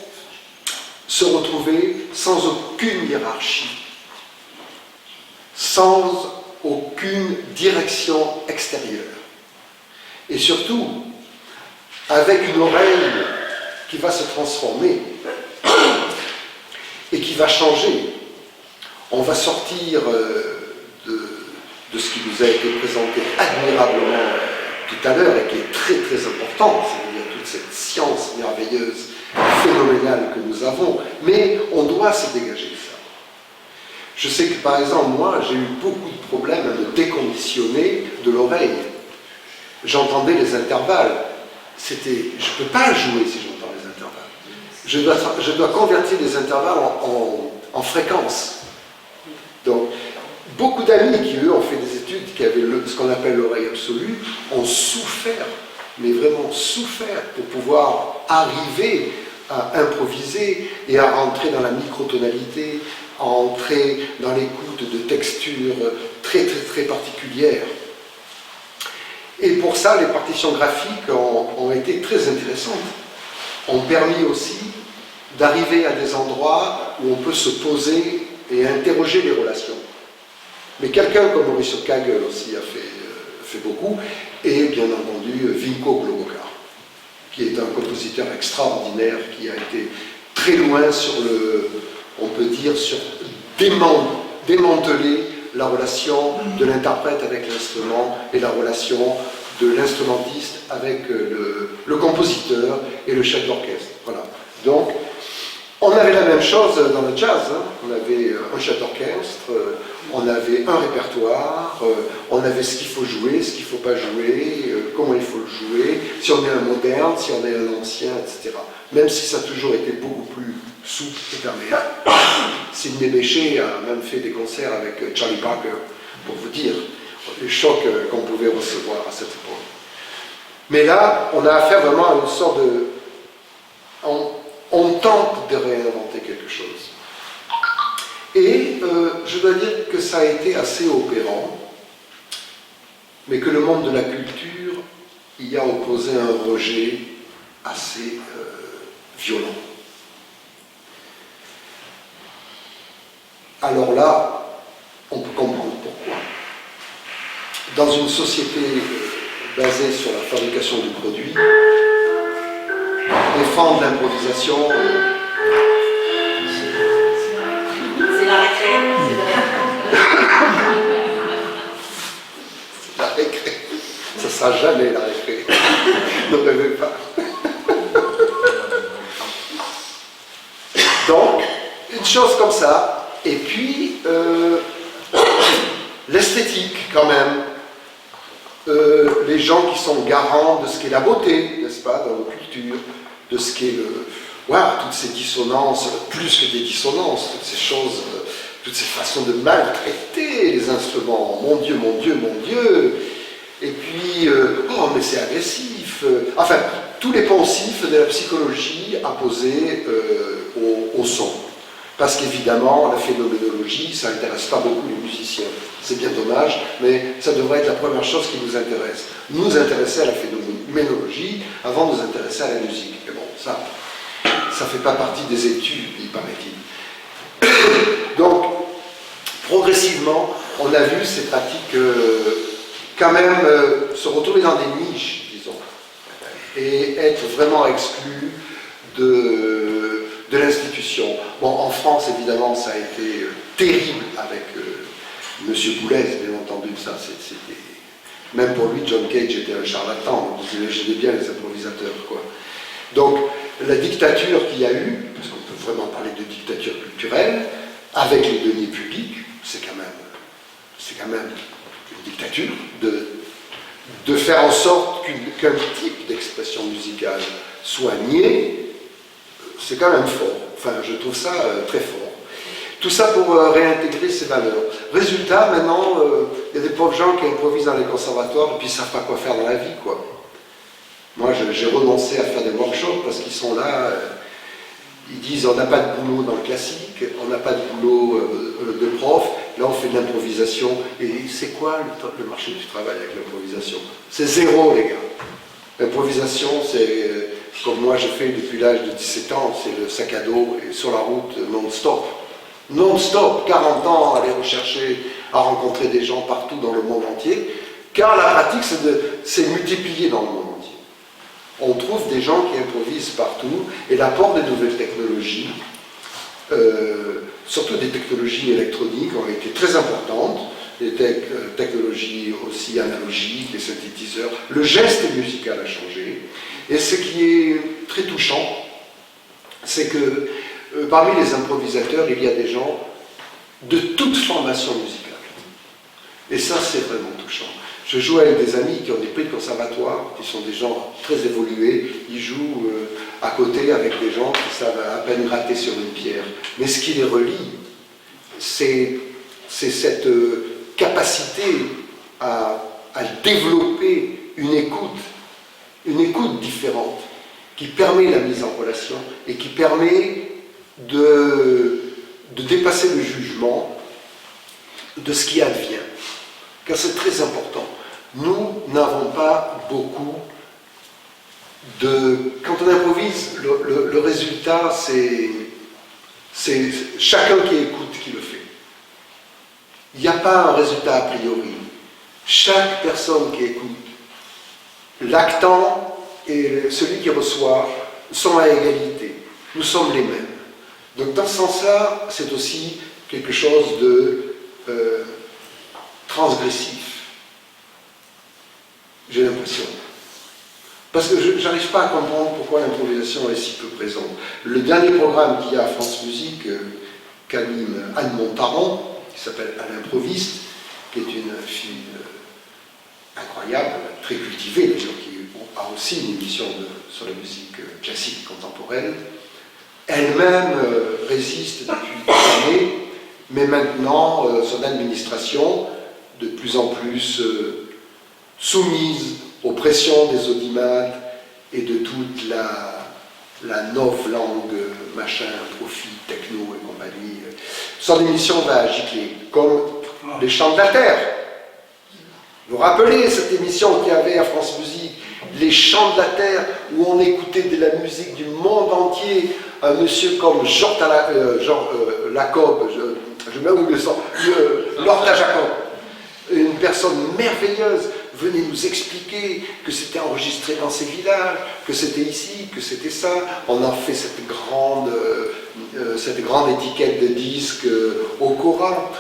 se retrouver sans aucune hiérarchie, sans aucune direction extérieure. Et surtout, avec une oreille qui va se transformer et qui va changer. On va sortir de ce qui nous a été présenté admirablement tout à l'heure et qui est très très important, c'est-à-dire toute cette science merveilleuse, phénoménale que nous avons, mais on doit se dégager de ça. Je sais que par exemple, moi, j'ai eu beaucoup de problèmes à me déconditionner de l'oreille. J'entendais les intervalles. Je ne peux pas jouer si j'entends les intervalles. Je dois convertir les intervalles en fréquences. Donc, beaucoup d'amis qui, eux, ont fait des études qui avaient ce qu'on appelle l'oreille absolue, ont souffert mais vraiment souffert pour pouvoir arriver à improviser et à rentrer dans la microtonalité, à entrer dans l'écoute de textures très très très particulières. Et pour ça, les partitions graphiques ont été très intéressantes, ont permis aussi d'arriver à des endroits où on peut se poser et interroger les relations. Mais quelqu'un comme Mauricio Kagel aussi a fait beaucoup, et bien entendu Vinko Globokar, qui est un compositeur extraordinaire, qui a été très loin sur on peut dire, sur démanteler la relation de l'interprète avec l'instrument et la relation de l'instrumentiste avec le compositeur et le chef d'orchestre. Voilà. Donc, on avait la même chose dans le jazz, hein. On avait un chef d'orchestre, on avait un répertoire, on avait ce qu'il faut jouer, ce qu'il ne faut pas jouer, comment il faut le jouer, si on est un moderne, si on est un ancien, etc. Même si ça a toujours été beaucoup plus souple et perméable. Sidney Bechet a même fait des concerts avec Charlie Parker, pour vous dire les chocs qu'on pouvait recevoir à cette époque. Mais là, on a affaire vraiment à une sorte de... On tente de réinventer quelque chose. Et je dois dire que ça a été assez opérant, mais que le monde de la culture y a opposé un rejet assez violent. Alors là, on peut comprendre pourquoi. Dans une société basée sur la fabrication du produit, défendre l'improvisation... C'est la récré. La récré. Ça ne sera jamais la récré. Ne rêvez pas. Donc, une chose comme ça. Et puis, l'esthétique quand même. Les gens qui sont garants de ce qu'est la beauté, n'est-ce pas, dans nos cultures, de ce qu'est voilà, toutes ces dissonances, plus que des dissonances, toutes ces choses, toutes ces façons de maltraiter les instruments. Mon Dieu, mon Dieu, mon Dieu. Et puis, oh, mais c'est agressif. Enfin, tous les poncifs de la psychologie apposés au son. Parce qu'évidemment, la phénoménologie, ça n'intéresse pas beaucoup les musiciens. C'est bien dommage, mais ça devrait être la première chose qui nous intéresse. Nous intéresser à la phénoménologie avant de nous intéresser à la musique. Mais bon, ça ne fait pas partie des études, il paraît-il. Donc, progressivement, on a vu ces pratiques quand même se retrouver dans des niches, disons, et être vraiment exclus de l'institution. Bon, en France, évidemment, ça a été terrible avec Monsieur Boulez, bien entendu, ça, c'était... Même pour lui, John Cage était un charlatan, vous imaginez bien les improvisateurs, quoi. Donc, la dictature qu'il y a eu, parce qu'on peut vraiment parler de dictature culturelle, avec les deniers publics, c'est quand même une dictature, de faire en sorte qu'un type d'expression musicale soit nié, c'est quand même fort. Enfin, je trouve ça très fort. Tout ça pour réintégrer ces valeurs. Résultat, maintenant, il y a des pauvres gens qui improvisent dans les conservatoires et puis ils ne savent pas quoi faire dans la vie, quoi. Moi, j'ai renoncé à faire des workshops parce qu'ils sont là, ils disent on n'a pas de boulot dans le classique, on n'a pas de boulot de prof, là on fait de l'improvisation. Et c'est quoi le marché du travail avec l'improvisation? C'est zéro, les gars. L'improvisation, c'est... comme moi j'ai fait depuis l'âge de 17 ans, c'est le sac à dos et sur la route non-stop. Non-stop, 40 ans à aller rechercher, à rencontrer des gens partout dans le monde entier, car la pratique c'est multipliée dans le monde entier. On trouve des gens qui improvisent partout, et l'apport des nouvelles technologies, surtout des technologies électroniques, ont été très importantes, les technologies aussi analogiques, les synthétiseurs, le geste musical a changé, et ce qui est très touchant, c'est que parmi les improvisateurs, il y a des gens de toute formation musicale. Et ça, c'est vraiment touchant. Je joue avec des amis qui ont des prix de conservatoire, qui sont des gens très évolués. Ils jouent à côté avec des gens qui savent à peine gratter sur une pierre. Mais ce qui les relie, c'est cette capacité à développer une écoute une écoute différente, qui permet la mise en relation et qui permet de dépasser le jugement de ce qui advient. Car c'est très important. Nous n'avons pas beaucoup de... Quand on improvise, le résultat, c'est chacun qui écoute qui le fait. Il n'y a pas un résultat a priori. Chaque personne qui écoute, l'actant et celui qui reçoit sont à égalité. Nous sommes les mêmes. Donc dans ce sens-là, c'est aussi quelque chose de transgressif. J'ai l'impression. Parce que je n'arrive pas à comprendre pourquoi l'improvisation est si peu présente. Le dernier programme qu'il y a à France Musique, qu'anime Anne Montaron, qui s'appelle À l'improviste, qui est une fille incroyable, très cultivée d'ailleurs, qui a aussi une émission sur la musique classique contemporaine. Elle-même résiste depuis des années, mais maintenant son administration, de plus en plus soumise aux pressions des audimates et de toute la novlangue, machin, profit, techno et compagnie. Son émission va gicler, comme les chants de la terre. Vous vous rappelez cette émission qu'il y avait à France Musique, les chants de la terre, où on écoutait de la musique du monde entier, un monsieur comme Lacob, je mets où le sang, Lorta Jacob, une personne merveilleuse, venait nous expliquer que c'était enregistré dans ces villages, que c'était ici, que c'était ça. On a fait cette grande étiquette de disque au Coran.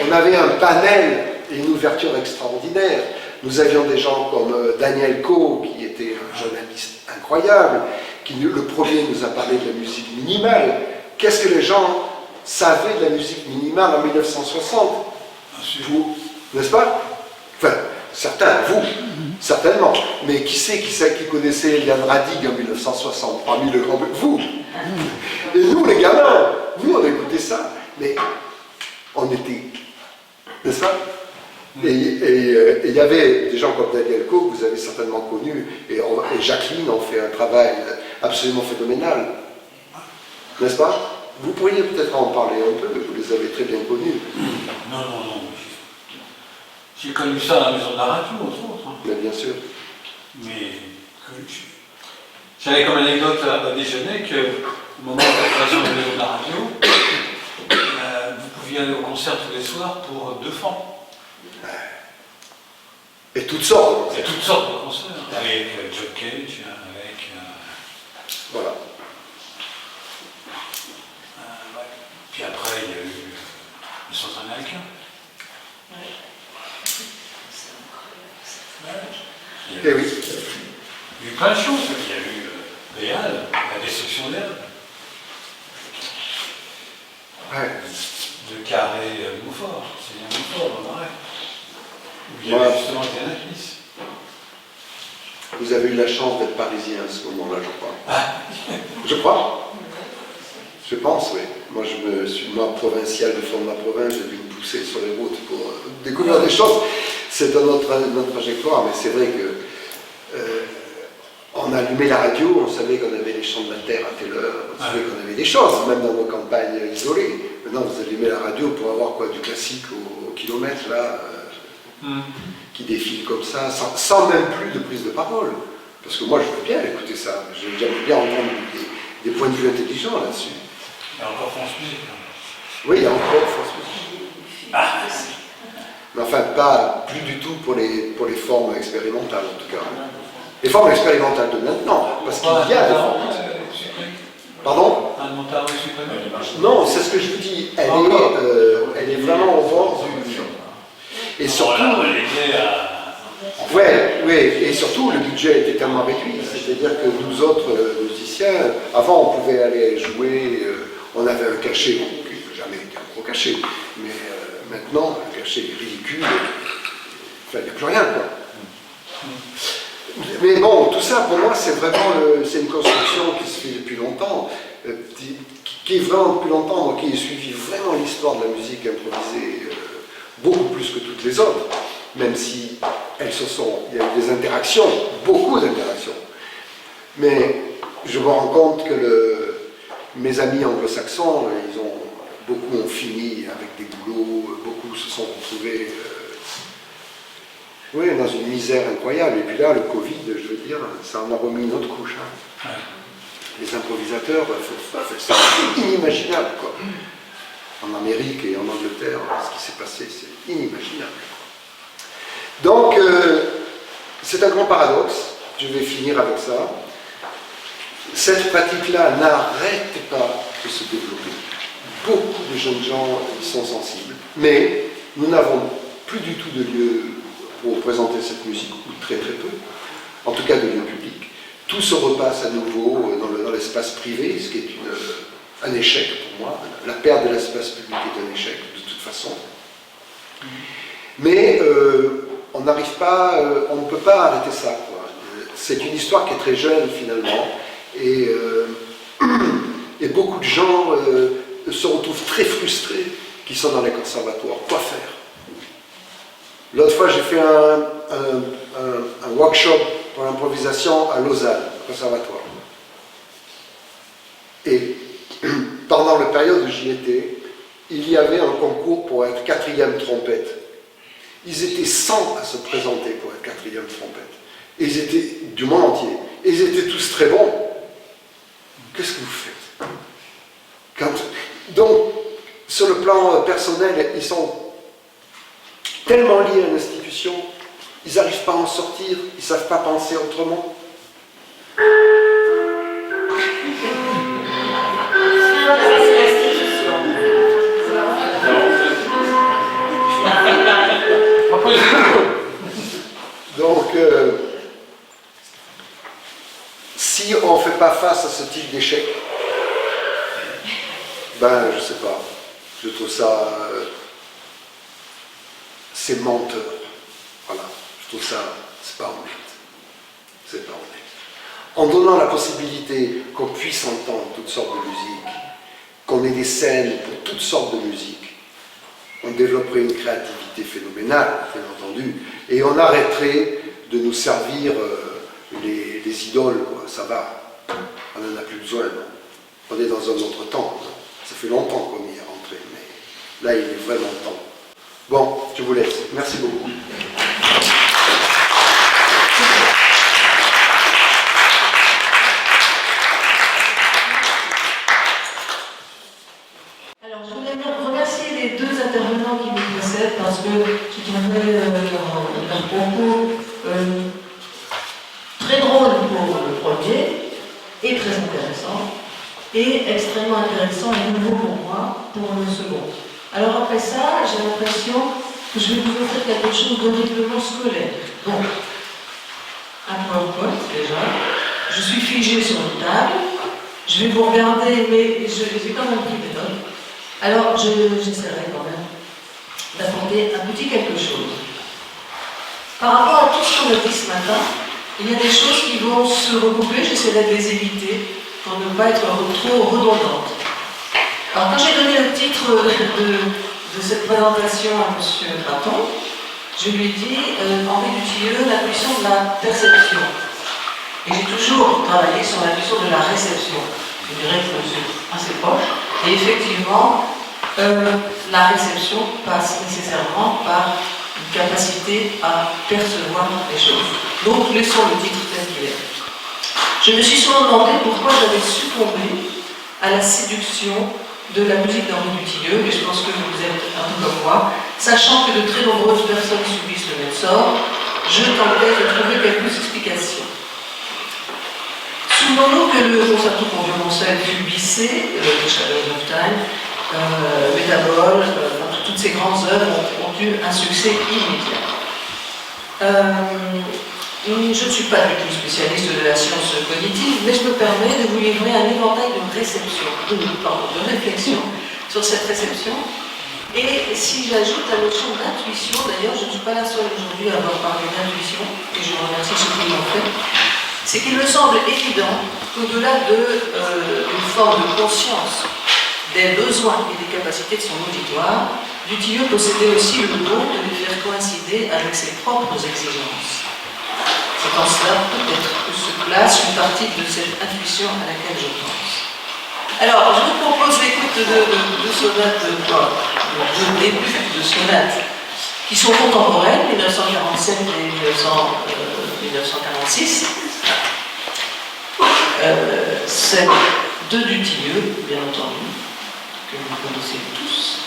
On avait un panel et une ouverture extraordinaire. Nous avions des gens comme Daniel Coe, qui était un journaliste incroyable, qui le premier nous a parlé de la musique minimale. Qu'est-ce que les gens savaient de la musique minimale en 1960 ? N'est-ce pas ? Enfin, certains, vous, certainement. Mais qui connaissait Yann Radig en 1960 parmi le grand... Vous. Et nous, les gamins, nous, on écoutait ça. Mais on était... N'est-ce pas ? Et il y avait des gens comme Daniel Coe, que vous avez certainement connu, et Jacqueline ont fait un travail absolument phénoménal. N'est-ce pas ? Vous pourriez peut-être en parler un peu, vous les avez très bien connus. Non. J'ai connu ça à la maison de la radio, entre autres. Mais bien sûr. Mais j'avais comme anecdote à déjeuner qu'au moment de la création de la maison de la radio, vous pouviez aller au concert tous les soirs pour 2 francs. Et toutes sortes. Et toutes sortes de concerts. Avec John Cage, avec... Voilà. Ouais. Puis après, il y a eu le centre américain. Il y a eu plein de choses. Il y a eu les Halles, la destruction des Halles. Ouais. De Carré Montfort, c'est bien Montfort dans Marais. Où il y avait justement des Anaclis. Vous avez eu la chance d'être parisien à ce moment-là, je crois. Je crois. Je pense, oui. Moi, je me suis provincial de fond de ma province, j'ai dû me pousser sur les routes pour découvrir des choses. C'est dans notre trajectoire, mais c'est vrai que on allumait la radio, on savait qu'on avait les champs de la terre à telle heure, on savait qu'on avait des choses, même dans nos campagnes isolées. Maintenant, vous allumez la radio pour avoir quoi, du classique au kilomètre, là, qui défile comme ça, sans même plus de prise de parole. Parce que moi, je veux bien écouter ça. J'aime bien entendre des points de vue intelligents là-dessus. Il y a encore France Musique. Oui, il y a encore France Musique. Mais enfin, pas plus du tout pour les formes expérimentales, en tout cas. Les formes expérimentales de maintenant, parce qu'il y a des formes. Pardon ? Anne Montaron est supprimée. Non, c'est ce que je vous dis. Elle est vraiment au bord du... Et surtout... Oui, et surtout, le budget était tellement réduit. C'est-à-dire que nous autres musiciens, avant, on pouvait aller jouer, on avait un cachet, bon, qui n'a jamais été un gros cachet, mais maintenant, le cachet est ridicule. Enfin, il n'y a plus rien, quoi. Mais bon, tout ça, pour moi, c'est vraiment c'est une construction qui se fait depuis longtemps, qui est vraiment depuis longtemps, donc qui a suivi vraiment l'histoire de la musique improvisée, beaucoup plus que toutes les autres, même si il y a eu des interactions, beaucoup d'interactions. Mais je me rends compte que mes amis anglo-saxons, beaucoup ont fini avec des boulots, beaucoup se sont retrouvés dans une misère incroyable. Et puis là, le Covid, je veux dire, ça en a remis une autre couche. Hein. Les improvisateurs, c'est inimaginable, quoi. En Amérique et en Angleterre, ce qui s'est passé, c'est inimaginable. Donc, c'est un grand paradoxe. Je vais finir avec ça. Cette pratique-là n'arrête pas de se développer. Beaucoup de jeunes gens y sont sensibles, mais nous n'avons plus du tout de lieu pour présenter cette musique, ou très très peu, en tout cas de lieu public. Tout se repasse à nouveau dans l'espace privé, ce qui est un échec pour moi. La perte de l'espace public est un échec, de toute façon. Mais on n'arrive pas, on ne peut pas arrêter ça, quoi. C'est une histoire qui est très jeune finalement, et beaucoup de gens se retrouvent très frustrés qui sont dans les conservatoires. Quoi faire? L'autre fois, j'ai fait un workshop pour l'improvisation à Lausanne, au conservatoire. Et pendant la période où j'y étais, il y avait un concours pour être 4e trompette. Ils étaient 100 à se présenter pour être 4e trompette. Et ils étaient du monde entier. Et ils étaient tous très bons. Qu'est-ce que vous faites? Donc, sur le plan personnel, ils sont tellement liés à l'institution, ils n'arrivent pas à en sortir, ils ne savent pas penser autrement. Donc, si on ne fait pas face à ce type d'échec, ben, je ne sais pas, je trouve ça... c'est menteur. Voilà, je trouve ça, c'est pas honnête. C'est pas honnête. En donnant la possibilité qu'on puisse entendre toutes sortes de musiques, qu'on ait des scènes pour toutes sortes de musiques, on développerait une créativité phénoménale, bien entendu, et on arrêterait de nous servir les idoles, quoi. Ça va, on n'en a plus besoin, non. On est dans un autre temps, non. Ça fait longtemps qu'on y est rentré, mais là il est vraiment temps. Bon, je vous laisse. Merci beaucoup. Alors, je voulais remercier les deux intervenants qui me précèdent parce que je trouvais leur propos très drôle pour le premier et très intéressant, et extrêmement intéressant et nouveau pour moi pour le second. Alors après ça, j'ai l'impression que je vais vous offrir quelque chose d'horriblement scolaire. Bon, un PowerPoint déjà, je suis figée sur une table, je vais vous regarder, mais j'ai quand même pris des notes. Alors j'essaierai quand même d'apporter un petit quelque chose. Par rapport à tout ce qu'on a dit ce matin, il y a des choses qui vont se regrouper, j'essaierai de les éviter pour ne pas être trop redondante. Alors quand j'ai donné le titre de cette présentation à M. Gratton, je lui ai dit Henri Dutilleux, l'intuition de la perception. Et j'ai toujours travaillé sur l'intuition de la réception. Je dirais que c'est assez proche. Et effectivement, la réception passe nécessairement par une capacité à percevoir les choses. Donc laissons le titre tel qu'il est. Je me suis souvent demandé pourquoi j'avais succombé à la séduction de la musique d'Henri Dutilleux, et je pense que vous êtes un peu comme moi, sachant que de très nombreuses personnes subissent le même sort, je tentais de trouver quelques explications. Souvenons-nous que le concerto pour violoncelle fut bissé, The Shadows of Time, Métabole, toutes ces grandes œuvres ont eu un succès immédiat. Je ne suis pas du tout spécialiste de la science cognitive, mais je me permets de vous livrer un éventail de réflexion sur cette réception. Et si j'ajoute la notion d'intuition, d'ailleurs je ne suis pas la seule aujourd'hui à avoir parlé d'intuition, et je remercie ceux qui l'ont fait, c'est qu'il me semble évident qu'au-delà d'une forme de conscience des besoins et des capacités de son auditoire, Dutilleux possédait aussi le don de les faire coïncider avec ses propres exigences. C'est en cela peut-être que se place une partie de cette intuition à laquelle je pense. Alors, je vous propose l'écoute de sonates, de début de sonates qui sont contemporaines, 1947 et 1946. Celle de Dutilleux, bien entendu, que vous connaissez tous.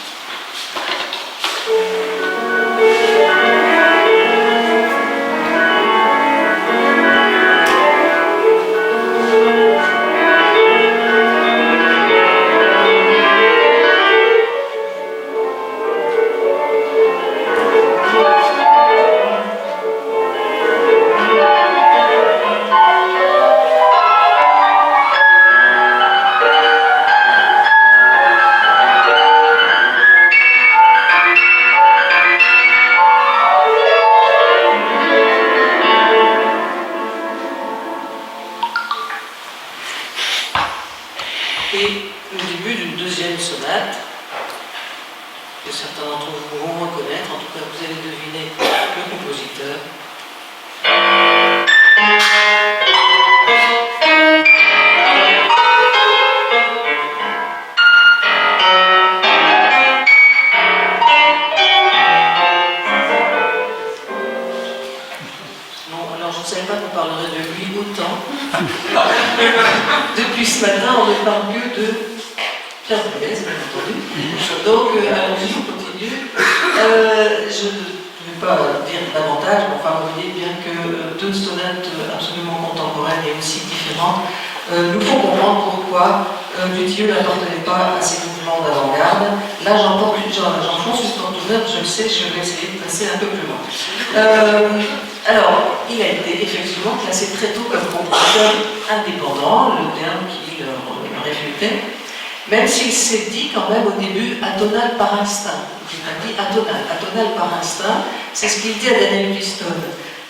Et le début d'une deuxième sonate, que certains d'entre vous vont reconnaître, en tout cas vous allez deviner le compositeur. Non, alors je ne savais pas qu'on parlerait de lui autant. Depuis ce matin, on ne parle que de Pierre Boulez, bien entendu. Donc, allons-y, on continue. Je ne vais pas dire davantage, mais enfin, vous voyez bien que deux sonates absolument contemporaines et aussi différentes nous font comprendre pourquoi Dutilleux n'appartenait pas à ces mouvements d'avant-garde. Là, j'enfonce une porte ouverte, je le sais, je vais essayer de passer un peu plus loin. Alors, il a été effectivement classé très tôt comme compositeur indépendant, le terme qu'il réfutait, même s'il s'est dit quand même au début atonal par instinct. Il a dit atonal par instinct, c'est ce qu'il dit à Daniel Pistone.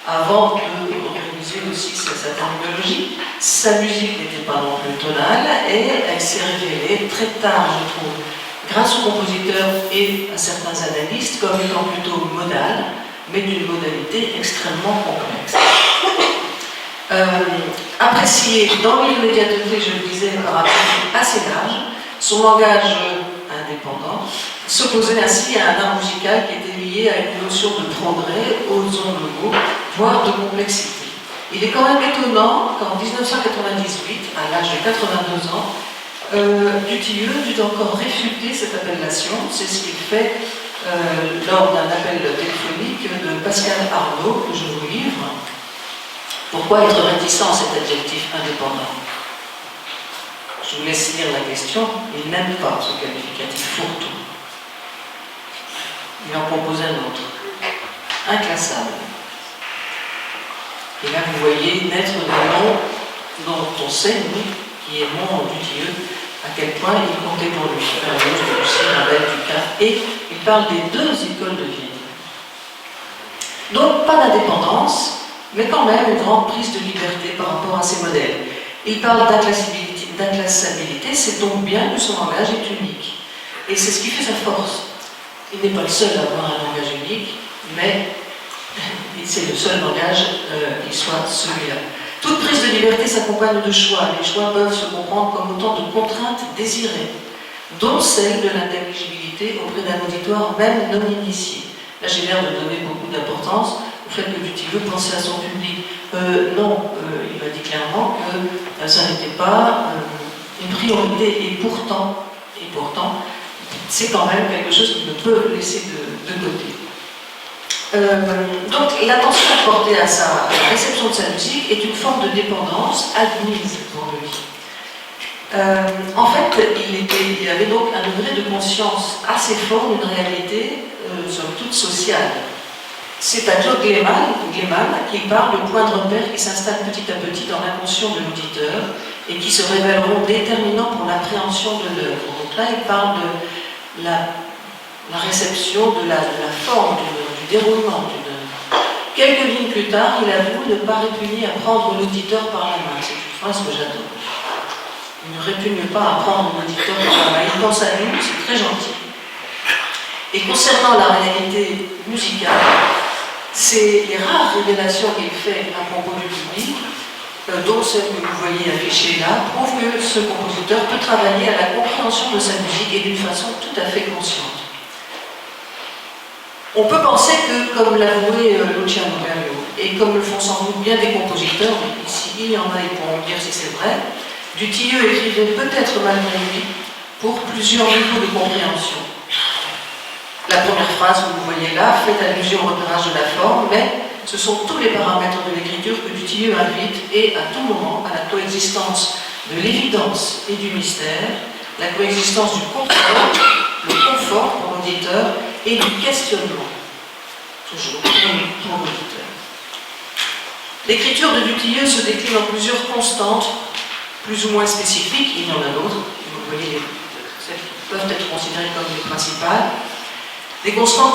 Avant de réviser aussi sa terminologie, sa musique n'était pas non plus tonale et elle s'est révélée très tard, je trouve, grâce aux compositeurs et à certains analystes, comme étant plutôt modale, mais d'une modalité extrêmement complexe. Apprécié dans l'immédiateté, je le disais, par un public assez large, son langage indépendant s'opposait ainsi à un art musical qui était lié à une notion de progrès, osons le mot, voire de complexité. Il est quand même étonnant qu'en 1998, à l'âge de 82 ans, Dutilleux dut encore réfuter cette appellation. C'est ce qu'il fait lors d'un appel téléphonique de Pascal Arnaud, que je vous livre. Pourquoi être réticent à cet adjectif indépendant? Je vous laisse lire la question. Il n'aime pas ce qualificatif fourre-tout. Il en propose un autre. Inclassable. Et là, vous voyez naître des noms dont on sait, nous, qui aimons Dutilleux, à quel point il comptait pour lui. Berlioz, Debussy, Ravel, Dukas, et il parle des deux écoles de Vienne. Donc, pas d'indépendance, mais quand même une grande prise de liberté par rapport à ces modèles. Il parle d'inclassabilité, c'est donc bien que son langage est unique. Et c'est ce qui fait sa force. Il n'est pas le seul à avoir un langage unique, mais c'est le seul langage qui soit celui-là. Toute prise de liberté s'accompagne de choix. Les choix peuvent se comprendre comme autant de contraintes désirées, dont celle de l'intelligibilité auprès d'un auditoire même non initié. Là, j'ai l'air de donner beaucoup d'importance au fait que Dutilleux pensait à son public. Non, il m'a dit clairement que ça n'était pas une priorité, et pourtant, c'est quand même quelque chose qu'il ne peut laisser de côté. Donc l'attention apportée à sa réception de sa musique est une forme de dépendance admise pour lui. En fait, il avait donc un degré de conscience assez fort d'une réalité, somme toute sociale. C'est à Claude Gleeman qui parle de points de repère qui s'installent petit à petit dans l'inconscient de l'auditeur et qui se révéleront déterminants pour l'appréhension de l'œuvre. Donc là, il parle de la réception, de la forme, du déroulement. Quelques lignes plus tard, il avoue ne pas répugner à prendre l'auditeur par la main. C'est une phrase que j'adore. Il ne répugne pas à prendre l'auditeur par la main. Il pense à nous, c'est très gentil. Et concernant la réalité musicale, c'est les rares révélations qu'il fait à propos du public, dont celle que vous voyez affichée là, prouvent que ce compositeur peut travailler à la compréhension de sa musique et d'une façon tout à fait consciente. On peut penser que, comme l'a avoué Luciano Berio, et comme le font sans doute bien des compositeurs, mais ici il y en a, ils pourront me dire si c'est vrai, Dutilleux écrivait peut-être malgré lui pour plusieurs niveaux de compréhension. La première phrase que vous voyez là fait allusion au repérage de la forme, mais ce sont tous les paramètres de l'écriture que Dutilleux invite et à tout moment à la coexistence de l'évidence et du mystère, la coexistence du confort, le confort pour l'auditeur et du questionnement, toujours pour l'auditeur. L'écriture de Dutilleux se décline en plusieurs constantes, plus ou moins spécifiques, il y en a d'autres, vous voyez, celles qui peuvent être considérées comme les principales. Des constantes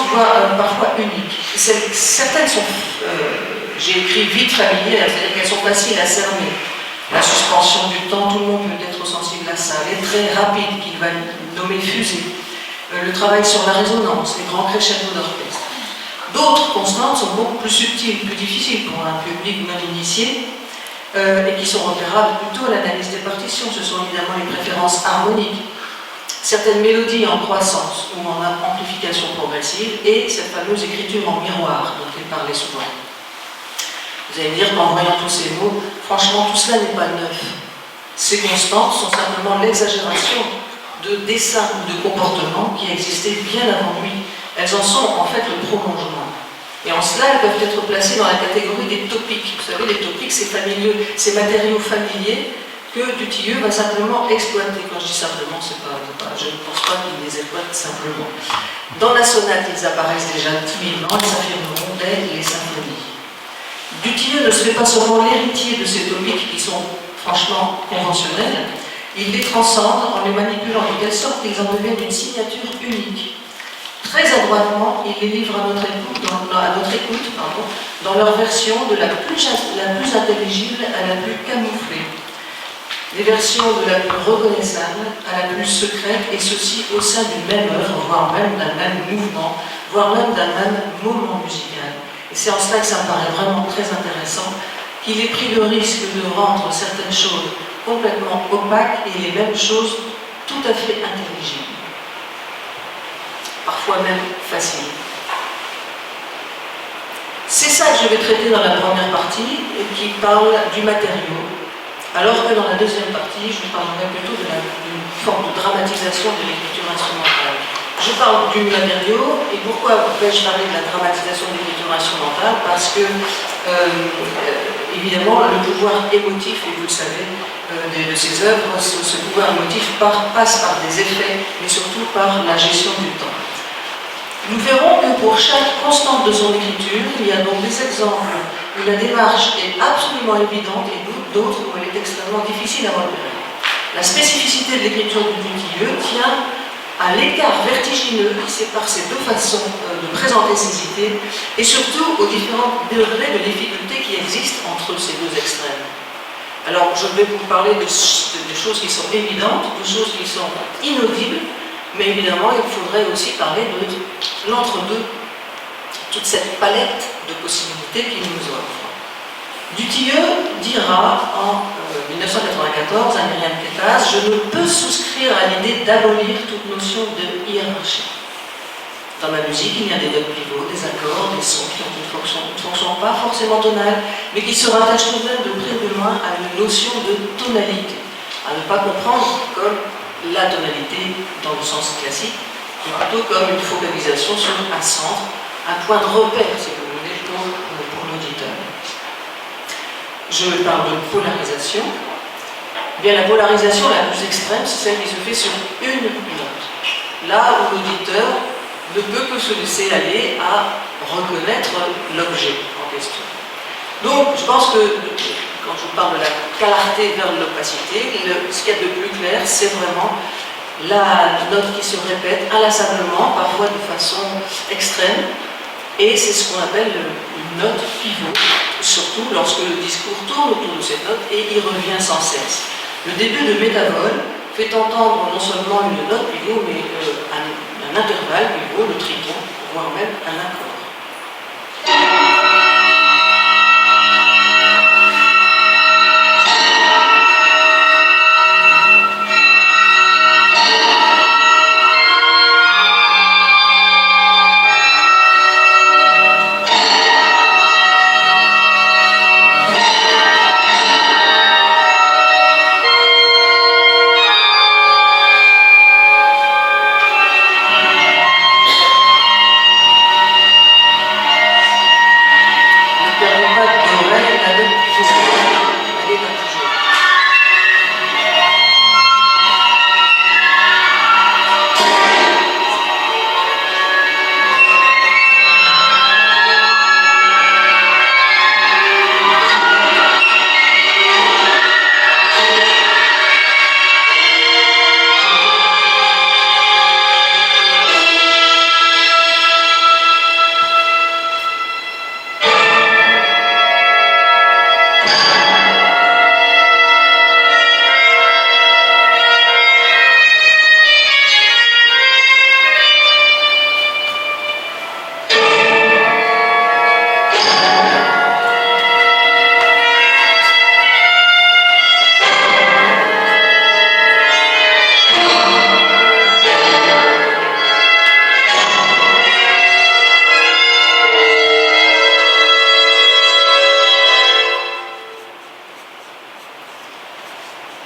parfois uniques. Certaines sont, j'ai écrit vite familières, c'est-à-dire qu'elles sont faciles à cerner. La suspension du temps, tout le monde peut être sensible à ça. Les traits rapides qu'il va nommer fusées. Le travail sur la résonance, les grands crescendos d'orchestre. D'autres constantes sont beaucoup plus subtiles, plus difficiles pour un public non initié, et qui sont repérables plutôt à l'analyse des partitions. Ce sont évidemment les préférences harmoniques, certaines mélodies en croissance ou en amplification progressive, et cette fameuse écriture en miroir dont il parlait souvent. Vous allez me dire qu'en voyant tous ces mots, franchement, tout cela n'est pas neuf. Ces constantes sont simplement l'exagération de dessins ou de comportements qui existaient bien avant lui. Elles en sont en fait le prolongement. Et en cela, elles peuvent être placées dans la catégorie des topiques. Vous savez, les topiques, c'est familier, ces matériaux familiers que Dutilleux va simplement exploiter. Quand je dis simplement, je ne pense pas qu'il les exploite simplement. Dans la sonate, ils apparaissent déjà timidement, ils s'affirmeront dès les symphonies. Dutilleux ne se fait pas seulement l'héritier de ces topiques qui sont franchement conventionnels, il les transcende en les manipulant de telle sorte qu'ils en deviennent une signature unique. Très adroitement, il les livre à notre écoute, dans leur version de la plus intelligible à la plus camouflée. Les versions de la plus reconnaissable à la plus secrète, et ceci au sein d'une même œuvre, voire même d'un même mouvement, voire même d'un même moment musical. Et c'est en cela que ça me paraît vraiment très intéressant qu'il ait pris le risque de rendre certaines choses complètement opaques et les mêmes choses tout à fait intelligibles. Parfois même faciles. C'est ça que je vais traiter dans la première partie, qui parle du matériau, alors que dans la deuxième partie, je parlerai plutôt d'une forme de dramatisation de l'écriture instrumentale. Je parle du matériau, et pourquoi vais-je parler de la dramatisation de l'écriture instrumentale? Parce que, évidemment, le pouvoir émotif, et vous le savez, de ces œuvres, ce pouvoir émotif passe par des effets, mais surtout par la gestion du temps. Nous verrons que pour chaque constante de son écriture, il y a donc des exemples où la démarche est absolument évidente et d'autres où elle est extrêmement difficile à repérer. La spécificité de l'écriture de Dutilleux tient à l'écart vertigineux qui sépare ces deux façons de présenter ses idées et surtout aux différents degrés de difficulté qui existent entre ces deux extrêmes. Alors, je vais vous parler de choses qui sont évidentes, de choses qui sont inaudibles, mais évidemment, il faudrait aussi parler de l'entre-deux, toute cette palette de possibilités qu'il nous offre. Dutilleux dira en 1994 à Myriam Kétas: « Je ne peux souscrire à l'idée d'abolir toute notion de hiérarchie. Dans ma musique, il y a des notes pivots, des accords, des sons qui ont une fonction pas forcément tonale, mais qui se rattachent tout de même de près ou de loin à une notion de tonalité, à ne pas comprendre comme la tonalité dans le sens classique, mais plutôt comme une focalisation sur un centre, un point de repère, si vous voulez, pour l'auditeur. » Je parle de polarisation. Eh bien, la polarisation la plus extrême, c'est celle qui se fait sur une note. Là où l'auditeur ne peut que se laisser aller à reconnaître l'objet en question. Donc, je pense que quand je parle de la clarté vers l'opacité, ce qu'il y a de plus clair, c'est vraiment la note qui se répète inlassablement, parfois de façon extrême, et c'est ce qu'on appelle une note pivot, surtout lorsque le discours tourne autour de cette note et il revient sans cesse. Le début de Métavol fait entendre non seulement une note pivot, mais un un intervalle pivot, le triton, voire même un accord.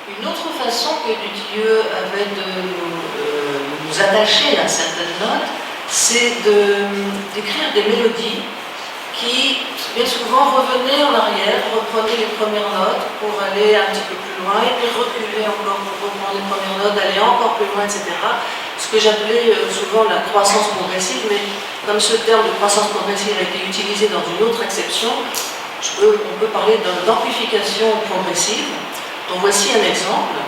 Une autre façon que Dutilleux avait de nous attacher à certaines notes, c'est d'écrire des mélodies qui, bien souvent, revenaient en arrière, reprenaient les premières notes pour aller un petit peu plus loin, et puis reculer encore pour reprendre les premières notes, aller encore plus loin, etc. Ce que j'appelais souvent la croissance progressive, mais comme ce terme de croissance progressive a été utilisé dans une autre acception, on peut parler d'amplification progressive. Donc voici un exemple.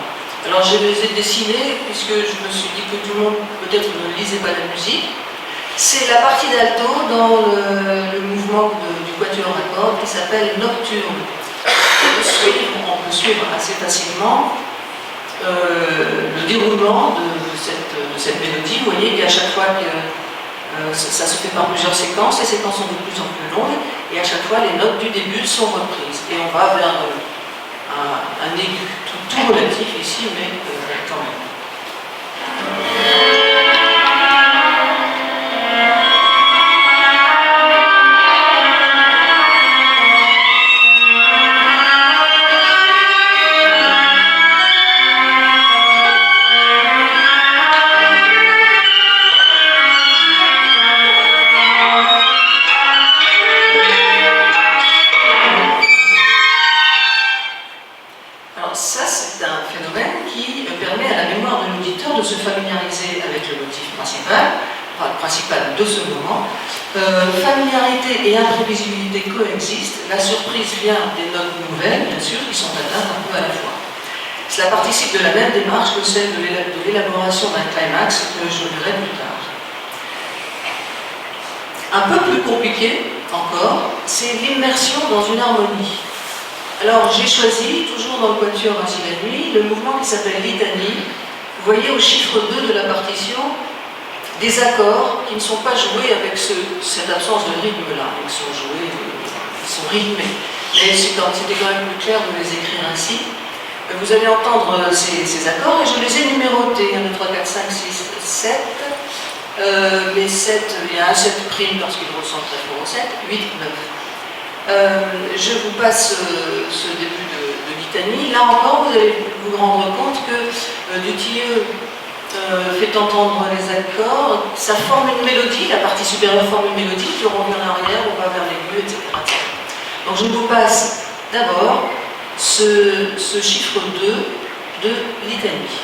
Alors je les ai dessinés puisque je me suis dit que tout le monde peut-être ne lisait pas la musique. C'est la partie d'alto dans le mouvement du quatuor à cordes qui s'appelle Nocturne. On peut suivre assez facilement le déroulement de cette mélodie. Vous voyez qu'à chaque fois que ça se fait par plusieurs séquences, les séquences sont de plus en plus longues et à chaque fois les notes du début sont reprises. Et on va vers un aigu tout relatif ici, mais quand même. De ce moment, familiarité et imprévisibilité coexistent. La surprise vient des notes nouvelles, bien sûr, qui sont atteintes un peu à la fois. Cela participe de la même démarche que celle de l'élaboration d'un climax que je verrai plus tard. Un peu plus compliqué encore, c'est l'immersion dans une harmonie. Alors j'ai choisi, toujours dans le quatuor ainsi la nuit, le mouvement qui s'appelle litanie. Vous voyez au chiffre 2 de la partition des accords qui ne sont pas joués avec cette absence de rythme-là. Ils sont joués, ils sont rythmés. Mais c'était quand même plus clair de les écrire ainsi. Vous allez entendre ces accords et je les ai numérotés. 1, 2, 3, 4, 5, 6, 7. Mais 7, il y a un 7 prime parce qu'il ressemble très fort au 7, 8, 9. Je vous passe ce début de litanie. Là encore, vous allez vous rendre compte que Dutilleux fait entendre les accords, ça forme une mélodie, la partie supérieure forme une mélodie, puis on revient en arrière, on va vers l'aigu, etc. Donc je vous passe d'abord ce chiffre 2 de litanie.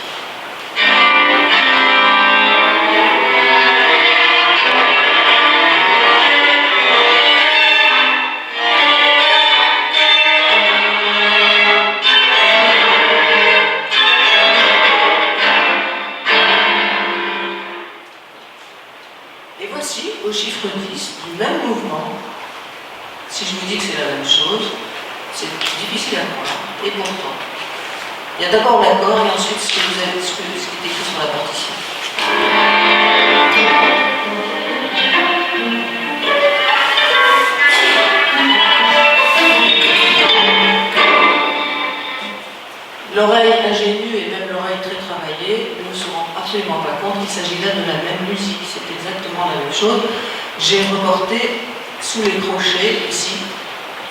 Au chiffre 10 du même mouvement, si je vous dis que c'est la même chose, c'est difficile à croire, et pourtant. Il y a d'abord l'accord et ensuite ce qui est écrit sur la partition. musique, c'est exactement la même chose. J'ai reporté sous les crochets, ici,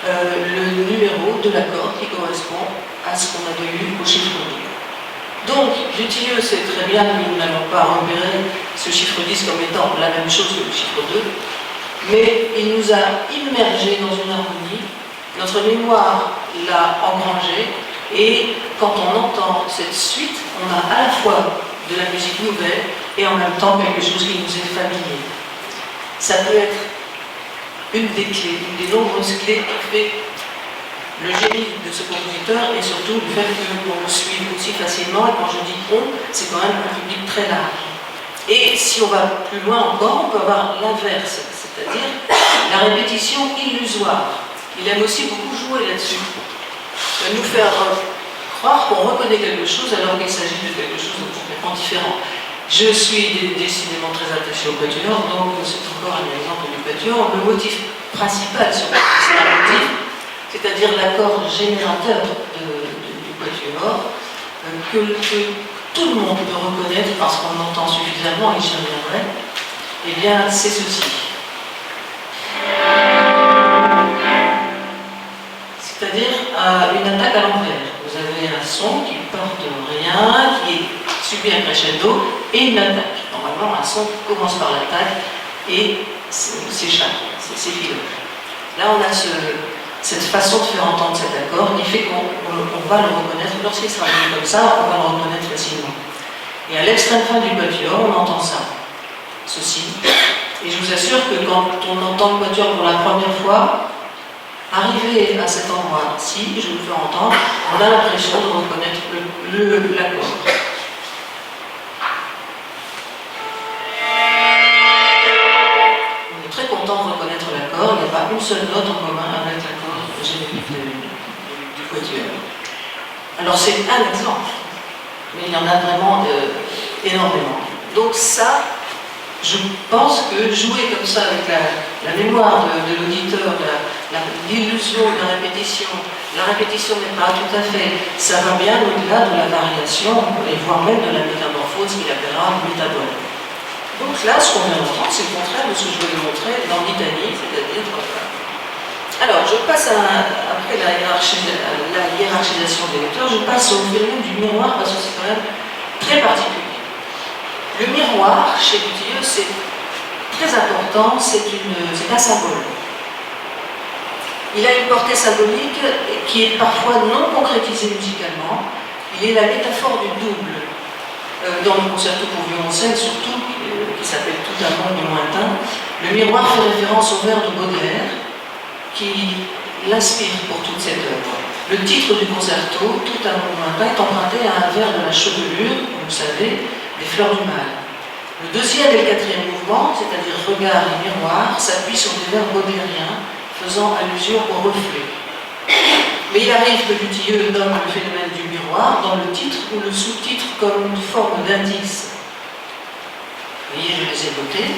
le numéro de l'accord qui correspond à ce qu'on avait eu au chiffre 2. Donc, Dutilleux sait très bien que nous n'allons pas repérer ce chiffre 10 comme étant la même chose que le chiffre 2, mais il nous a immergés dans une harmonie, notre mémoire l'a engrangé, et quand on entend cette suite, on a à la fois de la musique nouvelle et en même temps quelque chose qui nous est familier. Ça peut être une des clés, une des nombreuses clés qui fait le génie de ce compositeur et surtout le fait qu'on le suive aussi facilement. Et quand je dis on, c'est quand même un public très large. Et si on va plus loin encore, on peut avoir l'inverse, c'est-à-dire la répétition illusoire. Il aime aussi beaucoup jouer là-dessus. Nous faire croire qu'on reconnaît quelque chose alors qu'il s'agit de quelque chose de complètement différent. Je suis décidément très attaché au quatuor, donc c'est encore un exemple du quatuor. Le motif principal sur lequel c'est un motif, c'est-à-dire l'accord générateur du quatuor, que tout le monde peut reconnaître parce qu'on l'entend suffisamment, et j'y reviendrai, eh bien c'est ceci. C'est-à-dire une attaque à l'envers. Vous avez un son qui porte rien, qui subit un crescendo, et une attaque. Normalement, un son commence par l'attaque et s'échappe, s'effiloche. Là, on a cette façon de faire entendre cet accord qui fait qu'on va le reconnaître. Lorsqu'il sera joué comme ça, on va le reconnaître facilement. Et à l'extrême fin du quatuor, on entend ça. Ceci. Et je vous assure que quand on entend le quatuor pour la première fois, arrivé à cet endroit-ci, je vous fais entendre, on a l'impression de reconnaître l'accord. On est très content de reconnaître l'accord, il n'y a pas une seule note en commun avec l'accord générique du quatuor. Alors c'est un exemple, mais il y en a vraiment énormément. Donc ça, je pense que jouer comme ça avec la mémoire de l'auditeur, l'illusion de la répétition n'est pas tout à fait, ça va bien au-delà de la variation, et voire même de la métamorphose qu'il appellera métabole. Donc là, ce qu'on vient d'entendre, c'est le contraire de ce que je voulais montrer dans l'Italie, c'est-à-dire... Alors, je passe après la hiérarchisation des lecteurs, je passe au phénomène du miroir, parce que c'est quand même très particulier. Le miroir, chez Dutilleux, c'est très important, c'est un symbole. Il a une portée symbolique qui est parfois non concrétisée musicalement. Il est la métaphore du double. Dans le concerto pour violoncelle, surtout, qui s'appelle Tout un monde lointain, le miroir fait référence au vers de Baudelaire, qui l'inspire pour toute cette œuvre. Le titre du concerto, Tout un monde lointain, est emprunté à un vers de la chevelure, vous le savez, des fleurs du mal. Le deuxième et le quatrième mouvement, c'est-à-dire regard et miroir, s'appuient sur des vers baudelairiens faisant allusion au reflet. Mais il arrive que Dutilleux nomme le phénomène du miroir dans le titre ou le sous-titre comme une forme d'indice. Vous voyez, je les ai notés.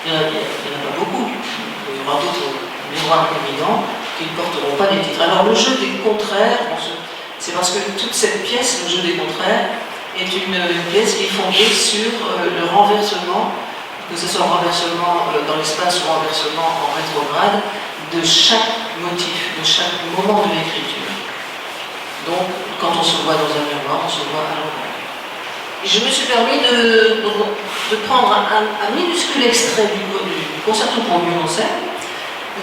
Il n'y en a pas beaucoup. Il y aura d'autres miroirs évidents qui ne porteront pas des titres. Alors le jeu des contraires, c'est parce que toute cette pièce, le jeu des contraires, est une pièce qui est fondée sur le renversement, que ce soit renversement dans l'espace ou renversement en rétrograde, de chaque motif, de chaque moment de l'écriture. Donc, quand on se voit dans un miroir, on se voit à l'envers. Je me suis permis de prendre un minuscule extrait du concerto pour violoncelle,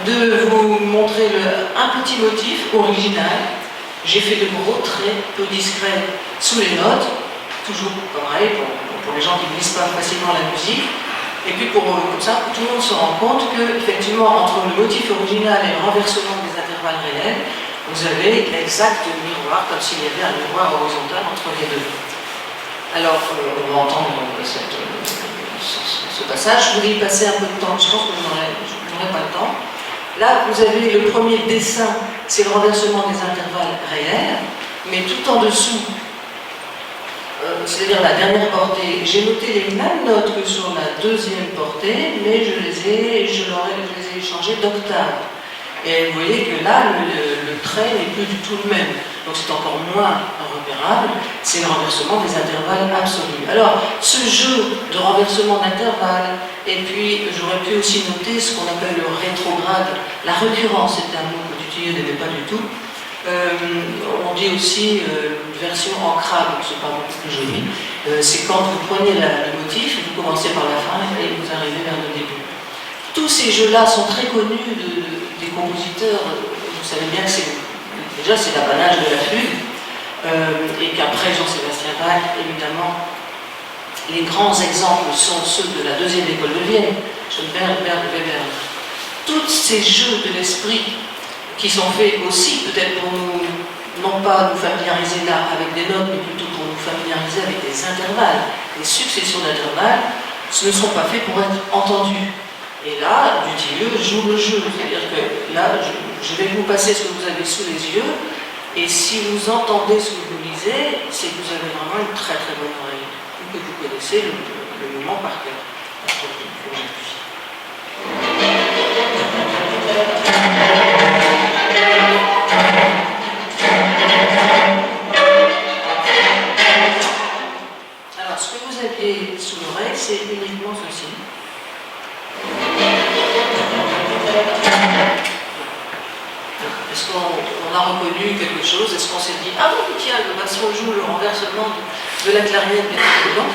de vous montrer un petit motif original. J'ai fait de gros traits peu discrets sous les notes, toujours pareil pour les gens qui ne lisent pas facilement la musique, et puis comme ça, tout le monde se rend compte que, effectivement, entre le motif original et le renversement des intervalles réels, vous avez l'exact miroir, comme s'il y avait un miroir horizontal entre les deux. Alors, on va entendre ce passage. Je voulais y passer un peu de temps, je pense que je n'aurai pas le temps. Là, vous avez le premier dessin, c'est le renversement des intervalles réels, mais tout en dessous, c'est-à-dire la dernière portée, j'ai noté les mêmes notes que sur la deuxième portée, mais je les ai changées d'octave. Et vous voyez que là, le trait n'est plus du tout le même. Donc c'est encore moins un impondérable, c'est le renversement des intervalles absolus. Alors, ce jeu de renversement d'intervalles, et puis j'aurais pu aussi noter ce qu'on appelle le rétrograde, la récurrence, c'est un mot que Dutilleux n'aimait pas du tout. On dit aussi une version ancrable, c'est pas beaucoup plus joli. C'est quand vous prenez le motif, vous commencez par la fin et vous arrivez vers le début. Tous ces jeux-là sont très connus des compositeurs. Vous savez bien que déjà c'est l'apanage de la fugue, et qu'après Jean-Sébastien Bach, évidemment, les grands exemples sont ceux de la deuxième école de Vienne, Schoenberg, Berg, Weber. Tous ces jeux de l'esprit qui sont faits aussi, peut-être pour nous, non pas nous familiariser là avec des notes, mais plutôt pour nous familiariser avec des intervalles, des successions d'intervalles, ce ne sont pas faits pour être entendus. Et là, Dutilleux joue le jeu, c'est-à-dire que là, je vais vous passer ce que vous avez sous les yeux, et si vous entendez ce que vous lisez, c'est que vous avez vraiment une très très bonne oreille, ou que vous connaissez le mouvement par cœur. Alors, ce que vous aviez sous l'oreille, c'est uniquement ceci. Est-ce qu'on a reconnu quelque chose? Est-ce qu'on s'est dit, ah bon, tiens, le basson joue le renversement de la clarinette, bien évident?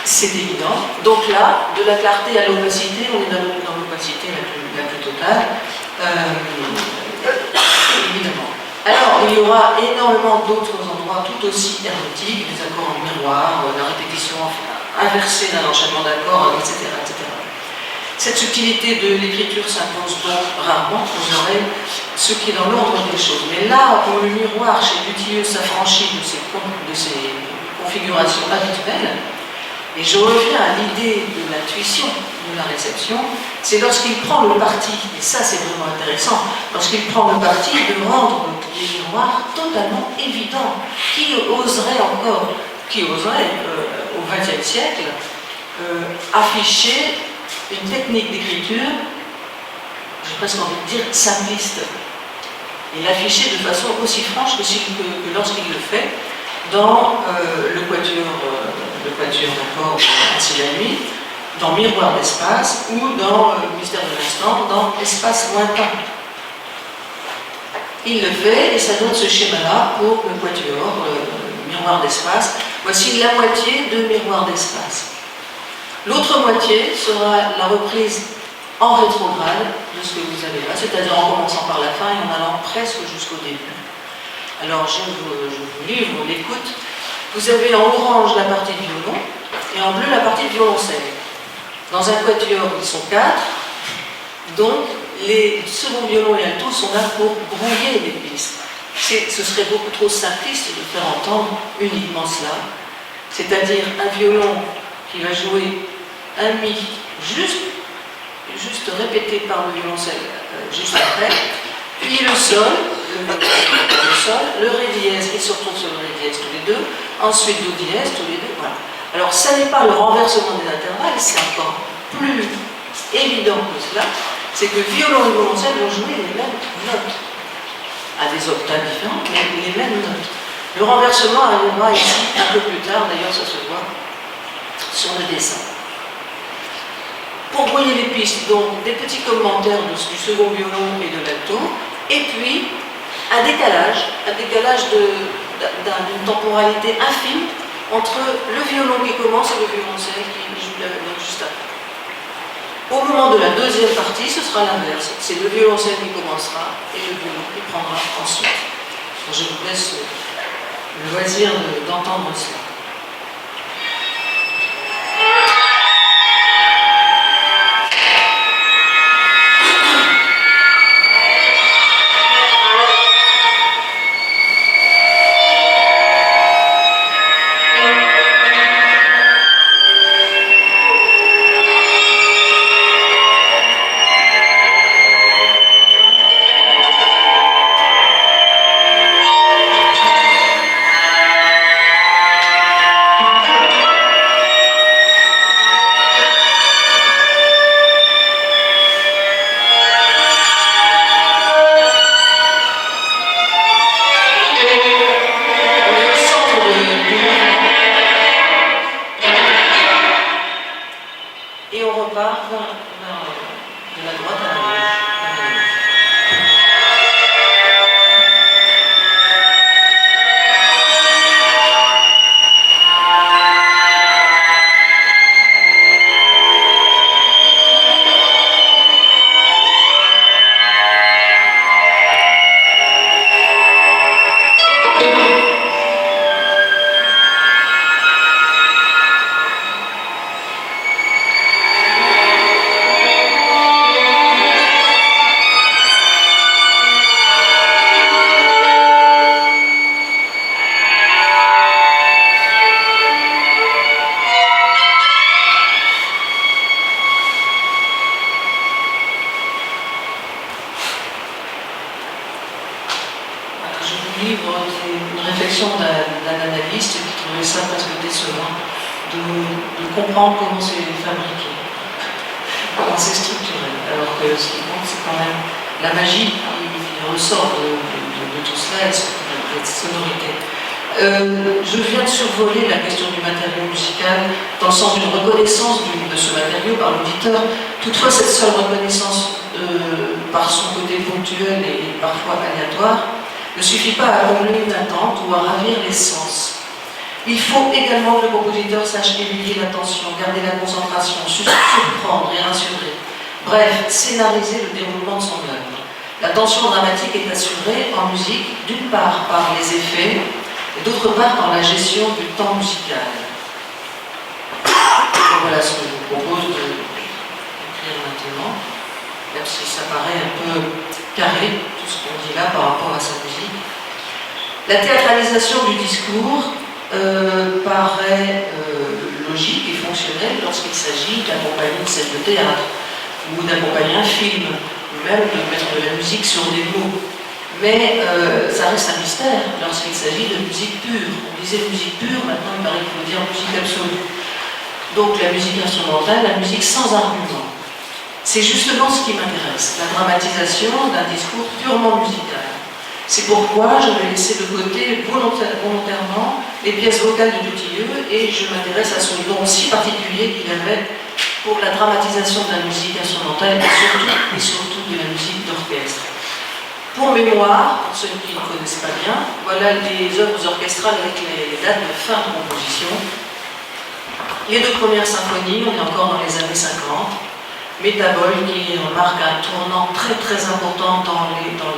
C'est évident. Donc là, de la clarté à l'opacité, on est dans l'opacité la plus totale. Évidemment. Alors, il y aura énormément d'autres endroits tout aussi hermétiques, des accords en miroir, la répétition inversée d'un enchaînement d'accords, etc., etc. Cette subtilité de l'écriture s'impose donc rarement aux oreilles, ce qui est dans l'ordre des choses. Mais là où le miroir chez Dutilleux s'affranchit de ces configurations habituelles, et je reviens à l'idée de l'intuition, de la réception, c'est lorsqu'il prend le parti, et ça c'est vraiment intéressant, lorsqu'il prend le parti de rendre les miroirs totalement évidents. Qui oserait au XXe siècle, afficher une technique d'écriture, j'ai presque envie de dire simpliste, et l'afficher de façon aussi franche que lorsqu'il le fait dans le quatuor d'accord Ainsi la nuit, dans Miroir d'espace ou dans Mystère de l'instant, dans Espace lointain. Il le fait et ça donne ce schéma-là pour le quatuor Miroir d'espace. Voici la moitié de Miroir d'espace. L'autre moitié sera la reprise en rétrograde de ce que vous avez là, c'est-à-dire en commençant par la fin et en allant presque jusqu'au début. Alors je vous livre l'écoute. Vous avez en orange la partie de violon et en bleu la partie de violoncelle. Dans un quatuor, ils sont 4, donc les seconds violons et altos sont là pour brouiller les pistes. Ce serait beaucoup trop simpliste de faire entendre uniquement cela, c'est-à-dire un violon qui va jouer un mi juste répété par le violoncelle juste après, puis le sol, le ré dièse, il se retrouve sur le ré dièse tous les deux, ensuite do dièse tous les deux, voilà. Alors ça n'est pas le renversement des intervalles, c'est encore plus évident que cela, c'est que violon et violoncelle vont jouer les mêmes notes, à des octaves différentes, mais les mêmes notes. Le renversement arrivera ici un peu plus tard, d'ailleurs ça se voit sur le dessin. Pour brouiller les pistes, donc des petits commentaires du second violon et de l'alto, et puis un décalage d'une temporalité infime entre le violon qui commence et le violoncelle qui joue la note juste après. Au moment de la deuxième partie, ce sera l'inverse. C'est le violoncelle qui commencera et le violon qui prendra ensuite. Je vous laisse le loisir d'entendre cela. et on repart de la droite à la gauche. Une réflexion d'un analyste qui trouvait ça presque décevant de comprendre comment c'est fabriqué, comment c'est structuré, alors que ce qui compte c'est quand même la magie qui ressort de tout cela et cette sonorité. Je viens de survoler la question du matériau musical dans le sens d'une reconnaissance de ce matériau par l'auditeur. Toutefois, cette seule reconnaissance par son côté ponctuel et parfois aléatoire ne suffit pas à combler une attente ou à ravir les sens. Il faut également que le compositeur sache éveiller l'attention, garder la concentration, surprendre et rassurer. Bref, scénariser le déroulement de son œuvre. La tension dramatique est assurée en musique, d'une part par les effets, et d'autre part par la gestion du temps musical. Et voilà ce que je vous propose d'écrire maintenant, même si ça paraît un peu carré, tout ce qu'on dit là par rapport à sa musique. La théâtralisation du discours paraît logique et fonctionnelle lorsqu'il s'agit d'accompagner une scène de théâtre ou d'accompagner un film, ou même de mettre de la musique sur des mots. Mais ça reste un mystère lorsqu'il s'agit de musique pure. On disait musique pure, maintenant il paraît qu'il faut dire musique absolue. Donc la musique instrumentale, la musique sans argument. C'est justement ce qui m'intéresse, la dramatisation d'un discours purement musical. C'est pourquoi je vais laisser de côté volontairement les pièces vocales de Dutilleux et je m'intéresse à son don si particulier qu'il avait pour la dramatisation de la musique instrumentale et surtout de la musique d'orchestre. Pour mémoire, pour ceux qui ne connaissent pas bien, voilà les œuvres orchestrales avec les dates de fin de composition. Les deux premières symphonies, on est encore dans les années 50. Métabole qui marque un tournant très très important dans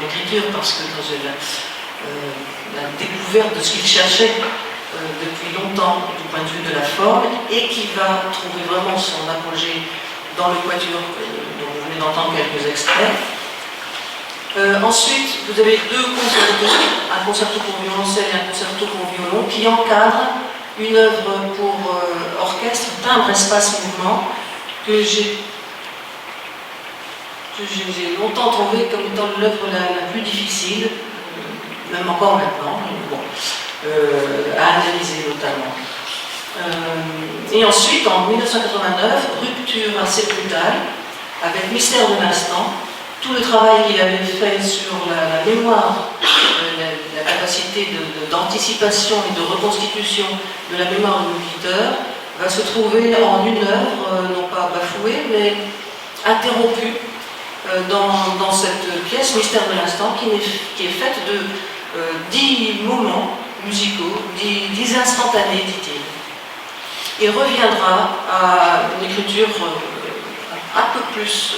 l'écriture parce que dans la découverte de ce qu'il cherchait depuis longtemps du point de vue de la forme et qui va trouver vraiment son apogée dans le quatuor dont vous venez d'entendre quelques extraits. Ensuite, vous avez deux concertos, un concerto pour violoncelle et un concerto pour violon qui encadrent une œuvre pour orchestre, timbre, espace, mouvement que j'ai longtemps trouvé comme étant l'œuvre la plus difficile, même encore maintenant, à analyser notamment. Et ensuite, en 1989, rupture assez brutale, avec Mystère de l'instant, tout le travail qu'il avait fait sur la mémoire, la capacité d'anticipation et de reconstitution de la mémoire de l'auditeur, va se trouver en une œuvre, non pas bafouée, mais interrompue, dans cette pièce Mystère de l'instant qui est faite de 10 moments musicaux, 10 instantanés, dit-il. Il reviendra à une écriture un peu plus,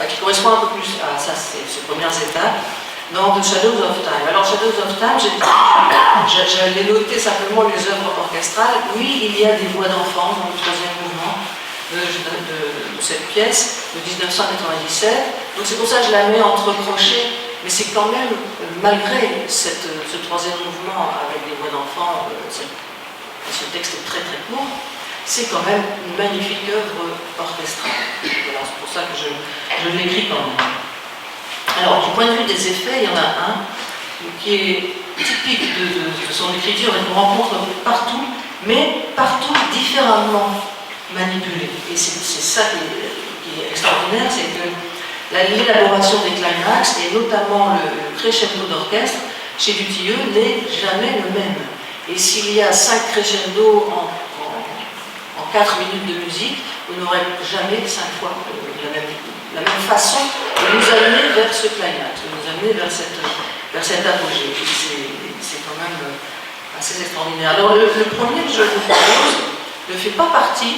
qui correspond un peu plus à ces premières étapes dans The Shadows of Time. Alors Shadows of Time, j'allais noter simplement les œuvres orchestrales. Oui, il y a des voix d'enfants dans le troisième mouvement de cette pièce de 1997, donc c'est pour ça que je la mets entre crochets, mais c'est quand même, malgré ce troisième mouvement avec des voix d'enfants, ce texte est très très court, c'est quand même une magnifique œuvre orchestrale. Voilà, c'est pour ça que je l'écris quand même. Alors, du point de vue des effets, il y en a un qui est typique de son écriture et qu'on rencontre partout, mais partout différemment manipulé. Et c'est ça qui est extraordinaire, c'est que l'élaboration des climax, et notamment le crescendo d'orchestre, chez Dutilleux, n'est jamais le même. Et s'il y a 5 crescendo en en 4 minutes de musique, vous n'aurez jamais 5 fois la même façon de nous amener vers ce climax, de nous amener vers cet apogée. C'est quand même assez extraordinaire. Alors le premier que je vous propose ne fait pas partie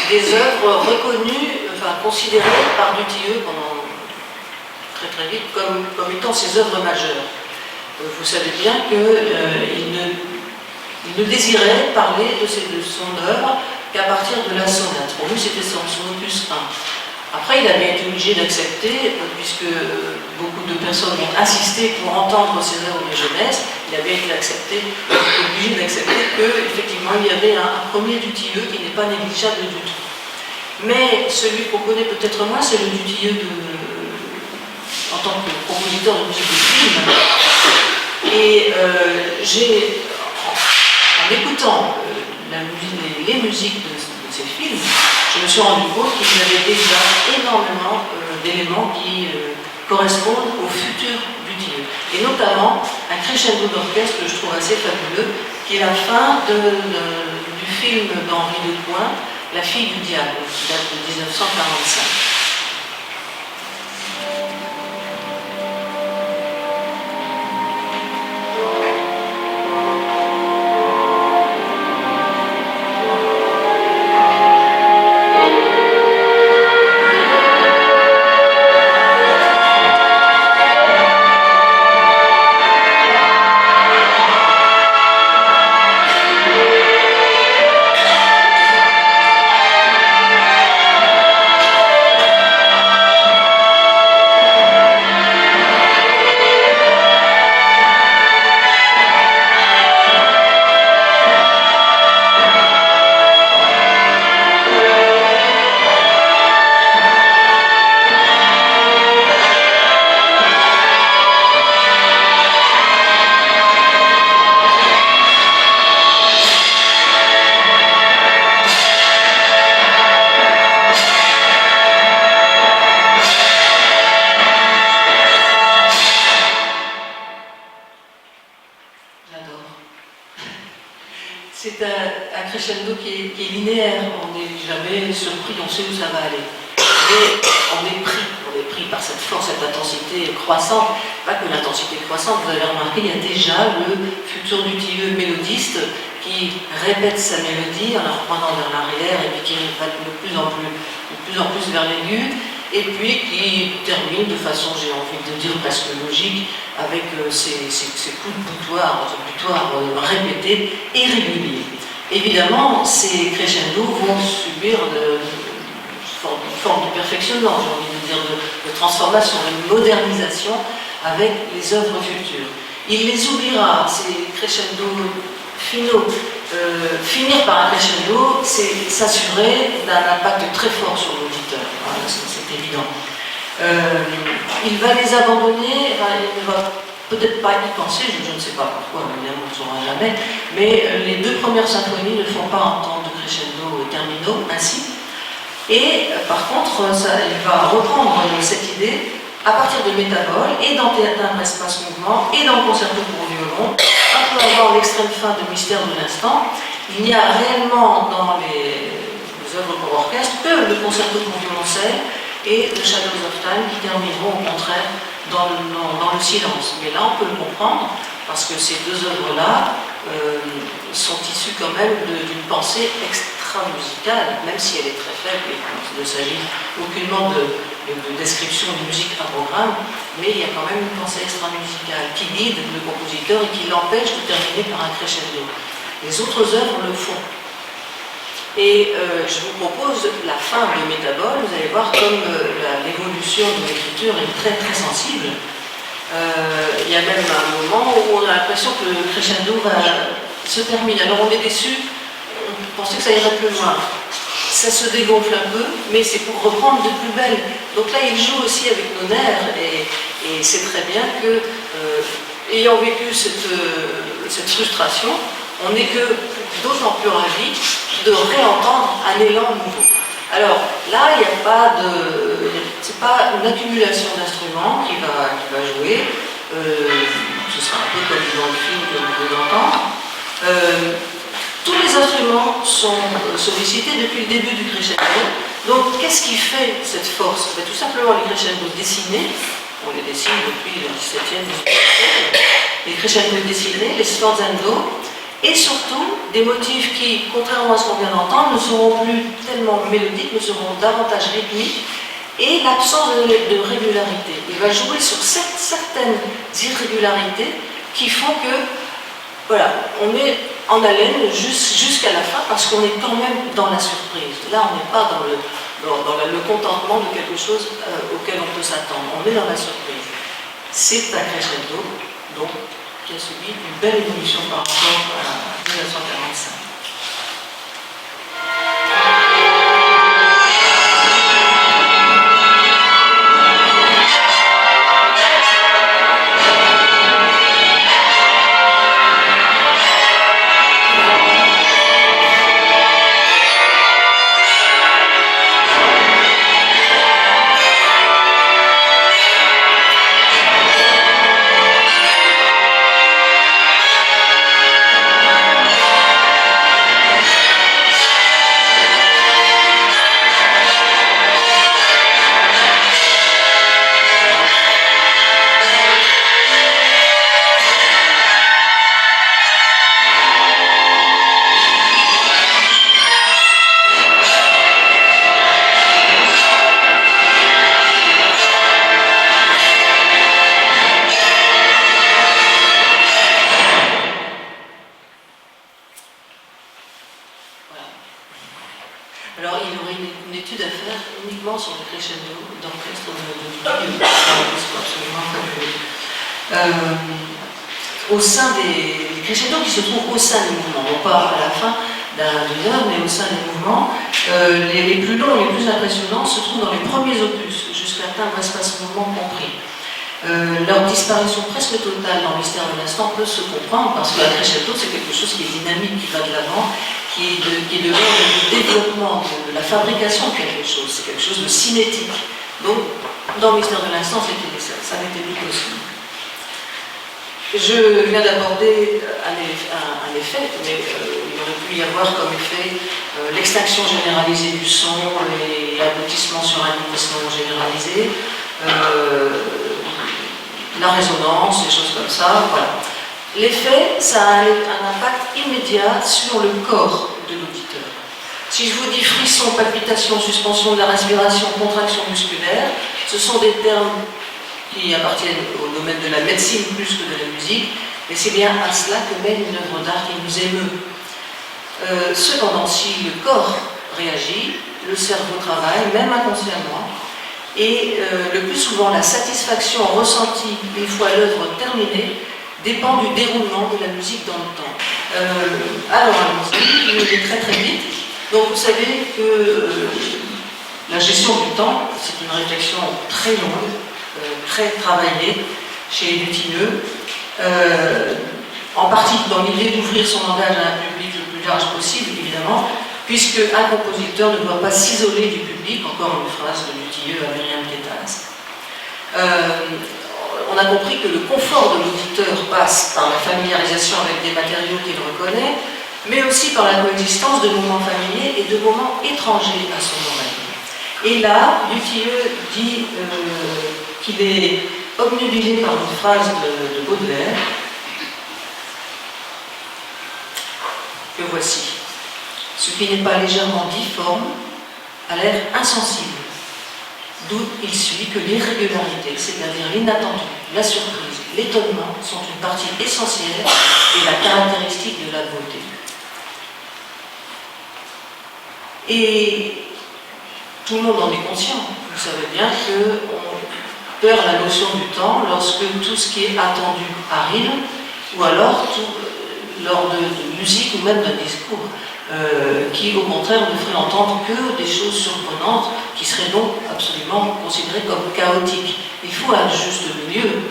des œuvres reconnues, enfin considérées par Dutilleux pendant très vite comme étant ses œuvres majeures. Vous savez bien qu'il ne désirait parler de son œuvre qu'à partir de la sonate. Pour lui, c'était son opus 1. Après, il a bien été obligé d'accepter, puisque beaucoup de personnes ont insisté pour entendre ses œuvres de jeunesse, il a bien été obligé d'accepter qu'effectivement, il y avait un premier Dutilleux qui n'est pas négligeable du tout. Mais celui qu'on connaît peut-être moins, c'est le Dutilleux en tant que compositeur de musique de film. Et en écoutant les musiques de ces films, je me suis rendu compte qu'il y avait déjà énormément d'éléments qui correspondent au futur Dutilleux. Et notamment un crescendo d'orchestre que je trouve assez fabuleux, qui est la fin du film d'Henri Decoing, La fille du diable, qui date de 1945. C'est un crescendo qui est linéaire, on n'est jamais surpris, on sait où ça va aller. Mais on est pris par cette force, cette intensité croissante. Pas que l'intensité croissante, vous avez remarqué, il y a déjà le futur Dutilleux mélodiste qui répète sa mélodie en la reprenant vers l'arrière et puis qui va de plus en plus vers l'aigu, et puis qui termine de façon, j'ai envie de dire, presque logique, avec ces coups de butoir répétés et réguliers. Évidemment, ces crescendos vont subir une forme de perfectionnement, j'ai envie de dire, de transformation, de modernisation avec les œuvres futures. Il les oubliera, ces crescendos finaux. Finir par un crescendo, c'est s'assurer d'un impact très fort sur l'auditeur, voilà, c'est évident. Il va les abandonner, il ne va peut-être pas y penser, je ne sais pas pourquoi, évidemment on ne saura jamais, mais les deux premières symphonies ne font pas entendre de crescendo terminaux ainsi. Et par contre, il va reprendre cette idée à partir de Métabole et dans Timbre Espace Mouvement et dans le concerto pour violon, un peu avant l'extrême fin de Mystère de l'instant. Il n'y a réellement dans les œuvres pour orchestre que le concerto pour violoncelle et le Shadows of Time qui termineront au contraire dans le silence. Mais là on peut le comprendre parce que ces deux œuvres-là sont issues quand même d'une pensée extra-musicale, même si elle est très faible et il ne s'agit aucunement de description de musique à programme, mais il y a quand même une pensée extra-musicale qui guide le compositeur et qui l'empêche de terminer par un crescendo. Les autres œuvres le font. Et je vous propose la fin de Métabole. Vous allez voir comme l'évolution de l'écriture est très très sensible. Il y a même un moment où on a l'impression que le crescendo va se terminer. Alors on est déçu, on pensait que ça irait plus loin. Ça se dégonfle un peu, mais c'est pour reprendre de plus belle. Donc là, il joue aussi avec nos nerfs, et c'est très bien que, ayant vécu cette frustration, on n'est que d'autant plus ravis de réentendre un élan nouveau. Alors là, il n'y a pas c'est pas une accumulation d'instruments qui va jouer. Ce sera un peu comme dans le film que vous venez d'entendre. Tous les instruments sont sollicités depuis le début du crescendo. Donc, qu'est-ce qui fait cette force? Tout simplement les crescendos dessinés, on les dessine depuis le 17e, 18e siècle, les crescendos dessinés, les sforzando, et surtout des motifs qui, contrairement à ce qu'on vient d'entendre, ne seront plus tellement mélodiques, mais seront davantage rythmiques, et l'absence de régularité. Il va jouer sur certaines irrégularités qui font que, voilà, on est en haleine jusqu'à la fin parce qu'on est quand même dans la surprise. Là, on n'est pas dans le contentement de quelque chose auquel on peut s'attendre. On est dans la surprise. C'est un crescendo, donc, qui a subi une belle évolution par rapport à 1945. Alors, il y aurait une étude à faire uniquement sur le crescendo d'orchestre de absolument fabuleux. Au sein des crescendos qui se trouvent au sein des mouvements, non pas à la fin d'une heure, mais au sein des mouvements, les plus longs, les plus impressionnants se trouvent dans les premiers opus, jusqu'à atteindre espace-mouvement compris. Leur disparition presque totale dans le mystère de l'instant peut se comprendre parce que la crescendo c'est quelque chose qui est dynamique, qui va de l'avant, qui est de l'ordre du développement, de la fabrication de quelque chose, c'est quelque chose de cinétique. Donc, dans le mystère de l'instant, ça n'était plus possible. Je viens d'aborder un effet, mais il aurait pu y avoir comme effet l'extinction généralisée du son, les aboutissements sur un aboutissement généralisé, la résonance, des choses comme ça, voilà. L'effet, ça a un impact immédiat sur le corps de l'auditeur. Si je vous dis frisson, palpitation, suspension de la respiration, contraction musculaire, ce sont des termes qui appartiennent au domaine de la médecine plus que de la musique, mais c'est bien à cela que mène une œuvre d'art qui nous émeut. Cependant, si le corps réagit, le cerveau travaille, même inconsciemment, et le plus souvent la satisfaction ressentie une fois l'œuvre terminée dépend du déroulement de la musique dans le temps. Alors allons-y, je vais très très vite. Donc vous savez que la gestion du temps, c'est une réflexion très longue, très travaillée chez Dutilleux, en partie dans l'idée d'ouvrir son langage à un public le plus large possible, évidemment, puisque un compositeur ne doit pas s'isoler du public, encore une phrase de Dutilleux à Myriam Quétaz. On a compris que le confort de l'auditeur passe par la familiarisation avec des matériaux qu'il reconnaît, mais aussi par la coexistence de moments familiers et de moments étrangers à son oreille. Et là, Dutilleux dit qu'il est obnubilé par une phrase de Baudelaire, que voici. Ce qui n'est pas légèrement difforme a l'air insensible. D'où il suit que l'irrégularité, c'est-à-dire l'inattendu, la surprise, l'étonnement, sont une partie essentielle et la caractéristique de la beauté. Et tout le monde en est conscient. Vous savez bien qu'on perd la notion du temps lorsque tout ce qui est attendu arrive, ou alors lors de musique ou même d'un discours. Qui au contraire ne ferait entendre que des choses surprenantes qui seraient donc absolument considérées comme chaotiques. Il faut un juste milieu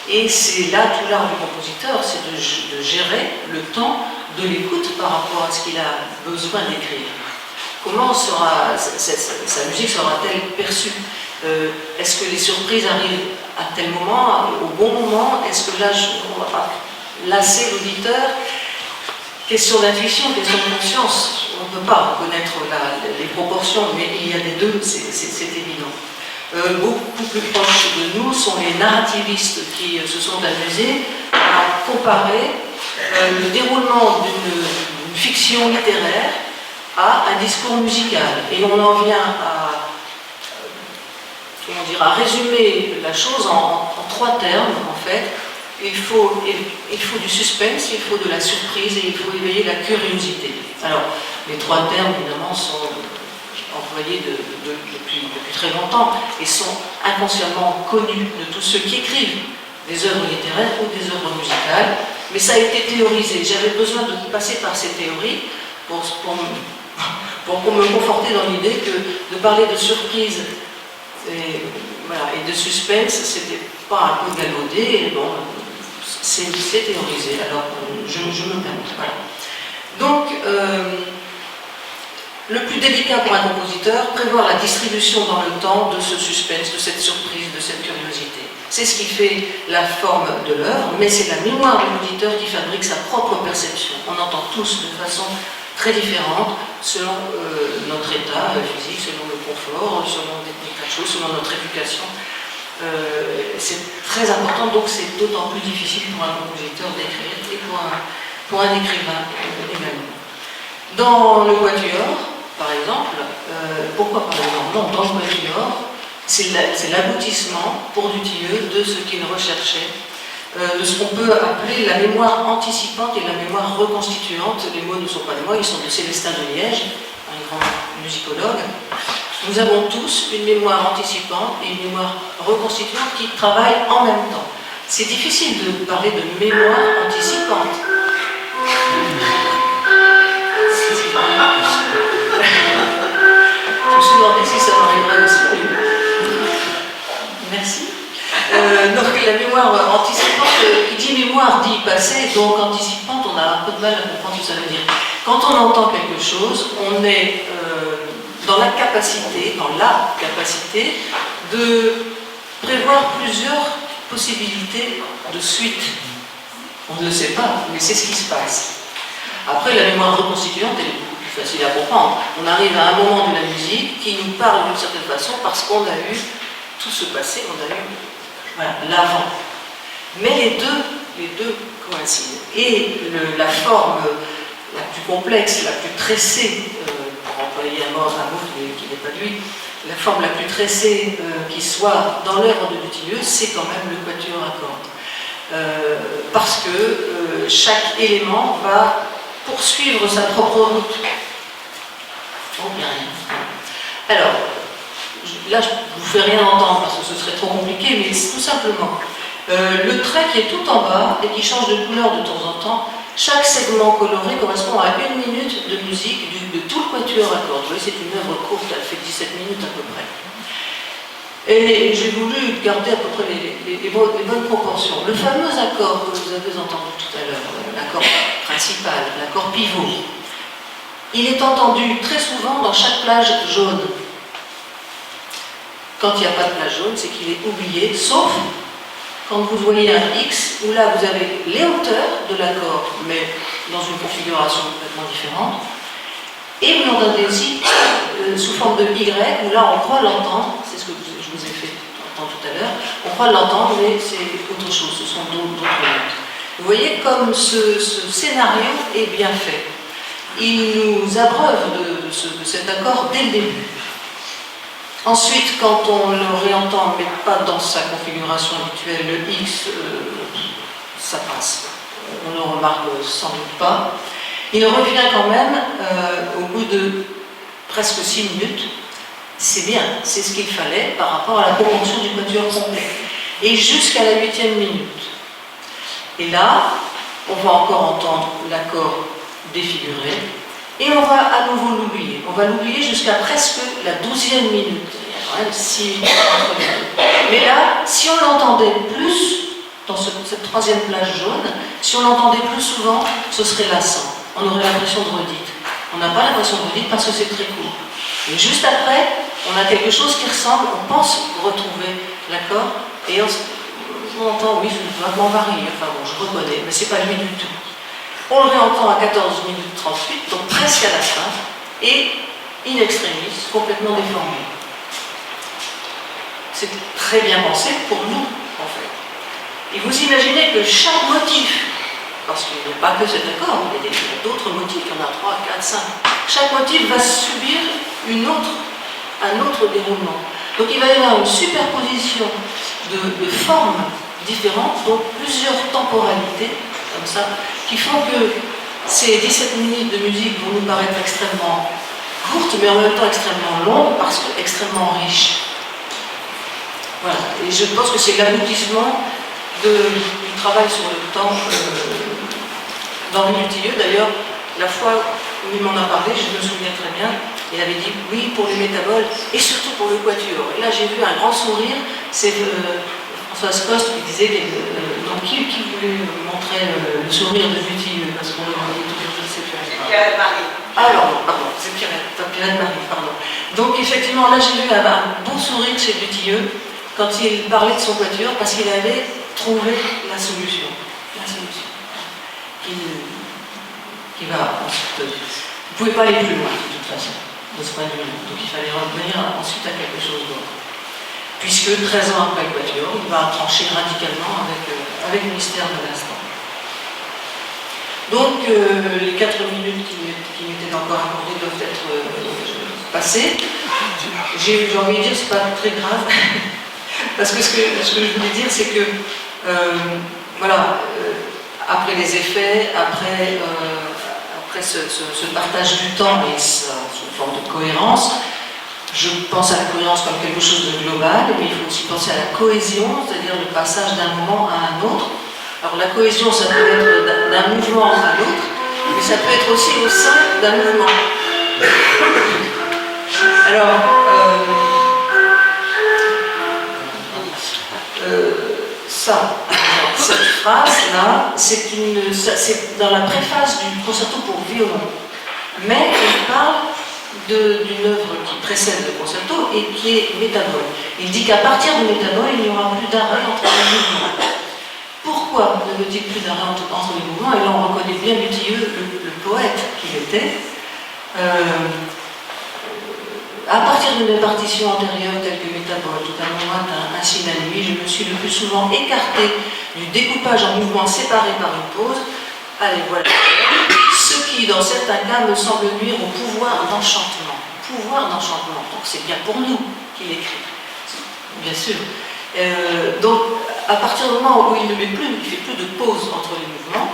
et c'est là tout l'art du compositeur, c'est de gérer le temps de l'écoute par rapport à ce qu'il a besoin d'écrire. Comment sa musique sera-t-elle perçue? Est-ce que les surprises arrivent à tel moment, au bon moment? Est-ce que là on ne va pas lasser l'auditeur? Question d'intuition, question de conscience, on ne peut pas connaître les proportions, mais il y a des deux, c'est évident. Beaucoup plus proches de nous sont les narrativistes qui se sont amusés à comparer le déroulement d'une fiction littéraire à un discours musical. Et on en vient à résumer la chose en trois termes, en fait. Il faut du suspense, il faut de la surprise et il faut éveiller la curiosité. Alors, les trois termes, évidemment, sont employés depuis très longtemps et sont inconsciemment connus de tous ceux qui écrivent des œuvres littéraires ou des œuvres musicales, mais ça a été théorisé. J'avais besoin de passer par ces théories pour me conforter dans l'idée que de parler de surprise et de suspense, c'était pas un peu galvaudé, bon, c'est théorisé, alors je me permets. Voilà. Donc, le plus délicat pour un compositeur, prévoir la distribution dans le temps de ce suspense, de cette surprise, de cette curiosité. C'est ce qui fait la forme de l'œuvre, mais c'est la mémoire de l'auditeur qui fabrique sa propre perception. On entend tous de façon très différente, selon notre état physique, selon le confort, selon des tas de choses, selon notre éducation. C'est très important, donc c'est d'autant plus difficile pour un compositeur d'écrire et pour un écrivain également. Dans le quatuor, par exemple, pourquoi par exemple? Non, dans le quatuor, c'est l'aboutissement pour Dutilleux de ce qu'il recherchait, de ce qu'on peut appeler la mémoire anticipante et la mémoire reconstituante. Les mots ne sont pas des mots, ils sont de Célestin de Liège, un grand musicologue. Nous avons tous une mémoire anticipante et une mémoire reconstituante qui travaillent en même temps. C'est difficile de parler de mémoire anticipante. Je me suis demandé si ça m'arriverait aussi. Merci. Donc la mémoire anticipante, qui dit mémoire dit passé, donc anticipante, on a un peu de mal à comprendre ce que ça veut dire. Quand on entend quelque chose, on est dans la capacité de prévoir plusieurs possibilités de suite. On ne le sait pas, mais c'est ce qui se passe. Après, la mémoire reconstituante, elle est beaucoup plus facile à comprendre. On arrive à un moment de la musique qui nous parle d'une certaine façon parce qu'on a eu tout ce passé, on a eu l'avant. Mais les deux coïncident. Et la forme la plus complexe, la plus tressée, pour employer un mot qui n'est pas lui, la forme la plus tressée qui soit dans l'œuvre de Dutilleux, c'est quand même le quatuor à cordes. Parce que chaque élément va poursuivre sa propre route. Oh, bien rien. Alors, là, je ne vous fais rien entendre parce que ce serait trop compliqué, mais tout simplement, le trait qui est tout en bas et qui change de couleur de temps en temps, chaque segment coloré correspond à 1 minute de musique de tout le quatuor à cordes. Vous voyez, c'est une œuvre courte, elle fait 17 minutes à peu près. Et j'ai voulu garder à peu près les bonnes proportions. Le fameux accord que vous avez entendu tout à l'heure, l'accord principal, l'accord pivot, il est entendu très souvent dans chaque plage jaune. Quand il n'y a pas de plage jaune, c'est qu'il est oublié, sauf quand vous voyez un X, où là vous avez les hauteurs de l'accord, mais dans une configuration complètement différente, et vous l'entendez aussi sous forme de Y, où là on croit l'entendre, c'est ce que je vous ai fait entendre tout à l'heure, on croit l'entendre, mais c'est autre chose, ce sont d'autres notes. Vous voyez comme ce scénario est bien fait. Il nous abreuve de cet accord dès le début. Ensuite, quand on le réentend, mais pas dans sa configuration habituelle, le X, ça passe. On ne remarque sans doute pas. Il revient quand même au bout de presque 6 minutes. C'est bien, c'est ce qu'il fallait par rapport à la proportion du quatuor complet. Et jusqu'à la 8e minute. Et là, on va encore entendre l'accord défiguré. Et on va à nouveau l'oublier. On va l'oublier jusqu'à presque la 12e minute. Il y a quand même 6 minutes entre les deux. Mais là, si on l'entendait plus, dans cette troisième plage jaune, si on l'entendait plus souvent, ce serait lassant. On aurait l'impression de redite. On n'a pas l'impression de redite parce que c'est très court. Et juste après, on a quelque chose qui ressemble, on pense retrouver l'accord, et on entend, oui, c'est vaguement varié, enfin bon, je reconnais, mais c'est pas lui du tout. On le réentend à 14 minutes 38, donc presque à la fin, et in extremis, complètement déformé. C'est très bien pensé pour nous, en fait. Et vous imaginez que chaque motif, parce qu'il n'y a pas que cet accord, il y a d'autres motifs, il y en a 3, 4, 5, chaque motif va subir un autre déroulement. Donc il va y avoir une superposition de formes différentes, donc plusieurs temporalités, comme ça, qui font que ces 17 minutes de musique vont nous paraître extrêmement courtes, mais en même temps extrêmement longues, parce que extrêmement riches. Voilà, et je pense que c'est l'aboutissement du travail sur le temps d'Henri Dutilleux. D'ailleurs, la fois où il m'en a parlé, je me souviens très bien, il avait dit oui pour les métaboles et surtout pour le quatuor. Et là j'ai vu un grand sourire, c'est Françoise Coste qui disait donc qui voulait montrer le sourire de Dutilleux, parce qu'on le voyait toujours, je ne sais plus. Pierrette Marie. Alors, pardon, c'est Pierrette Marie, pardon. Donc effectivement, là j'ai vu un beau sourire chez Dutilleux quand il parlait de son quatuor, parce qu'il avait trouvé la solution. La solution. Qui va ensuite. Vous ne pouvez pas aller plus loin, de toute façon, de ce point de vue. Donc il fallait revenir ensuite à quelque chose d'autre. Puisque 13 ans après le quatuor, il va trancher radicalement avec le mystère de l'instant. Donc les 4 minutes qui m'étaient encore accordées doivent être passées. J'ai envie de dire, c'est pas très grave. Parce que ce que je voulais dire, c'est que, voilà, après les effets, après ce partage du temps et cette forme de cohérence, je pense à la cohérence comme quelque chose de global, mais il faut aussi penser à la cohésion, c'est-à-dire le passage d'un moment à un autre. Alors la cohésion, ça peut être d'un mouvement à l'autre, mais ça peut être aussi au sein d'un mouvement. Alors, cette phrase-là, c'est dans la préface du concerto pour violon. Mais il parle d'une œuvre qui précède le concerto et qui est métabole. Il dit qu'à partir de métabole, il n'y aura plus d'arrêt entre les mouvements. Pourquoi ne veut-il plus d'arrêt entre les mouvements? Et là, on reconnaît bien Dutilleux, le poète qu'il était. À partir d'une partition antérieure telle que métabole, totalement droite, ainsi la nuit, je me suis le plus souvent écarté du découpage en mouvements séparés par une pause. Allez, voilà. Ce qui, dans certains cas, me semble nuire au pouvoir d'enchantement. Pouvoir d'enchantement. Donc c'est bien pour nous qu'il écrit, bien sûr. Donc, à partir du moment où il ne fait plus de pause entre les mouvements,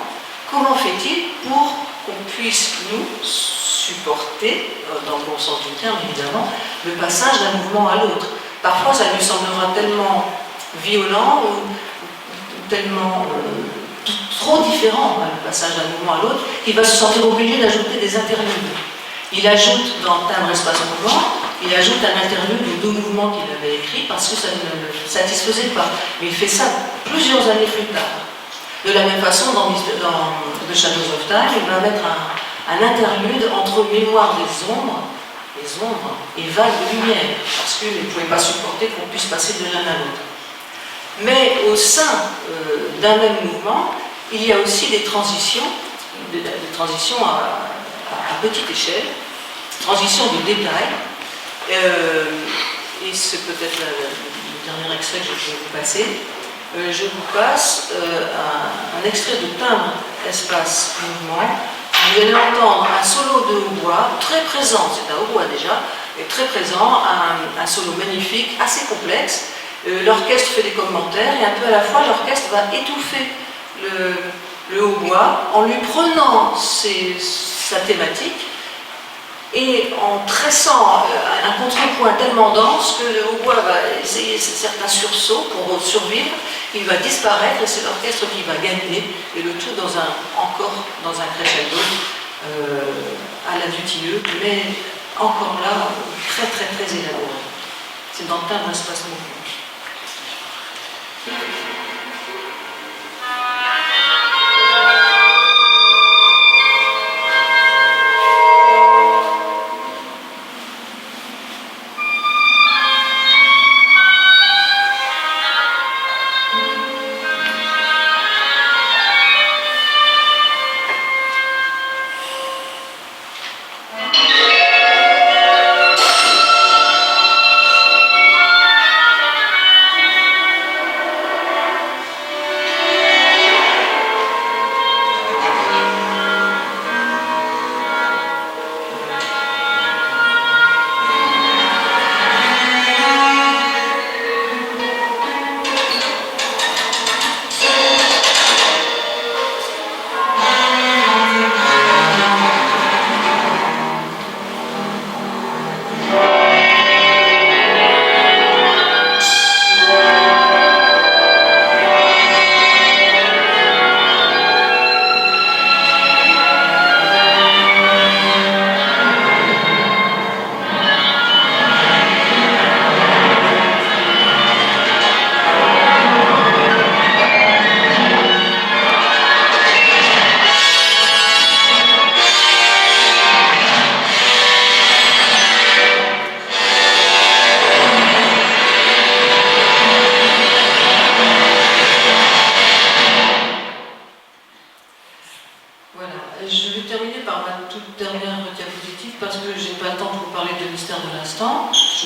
comment fait-il pour qu'on puisse nous supporter, dans le bon sens du terme évidemment, le passage d'un mouvement à l'autre? Parfois ça lui semblera tellement violent ou tellement trop différent, le passage d'un mouvement à l'autre, qu'il va se sentir obligé d'ajouter des interludes. Il ajoute dans Timbre, Espace, Mouvement, il ajoute un interlude aux 2 mouvements qu'il avait écrits parce que ça ne le satisfaisait pas. Mais il fait ça plusieurs années plus tard. De la même façon, dans The Shadows of Time, il va mettre un interlude entre mémoire des ombres et vagues de lumière, parce qu'il ne pouvait pas supporter qu'on puisse passer de l'un à l'autre. Mais au sein d'un même mouvement, il y a aussi des transitions à petite échelle, transitions de détail, et c'est peut-être le dernier extrait que je vais vous passer. Je vous passe un extrait de Timbre, Espace, Mouvement. Vous allez entendre un solo de hautbois, très présent, c'est un hautbois déjà, et très présent, un solo magnifique, assez complexe. L'orchestre fait des commentaires, et un peu à la fois, l'orchestre va étouffer le hautbois en lui prenant sa thématique, et en tressant un contrepoint tellement dense que le hautbois va essayer certains sursauts pour survivre, il va disparaître et c'est l'orchestre qui va gagner, et le tout encore dans un crescendo à la Dutilleux, mais encore là, très très très élaboré. C'est dans Timbre, Espace, Mouvement.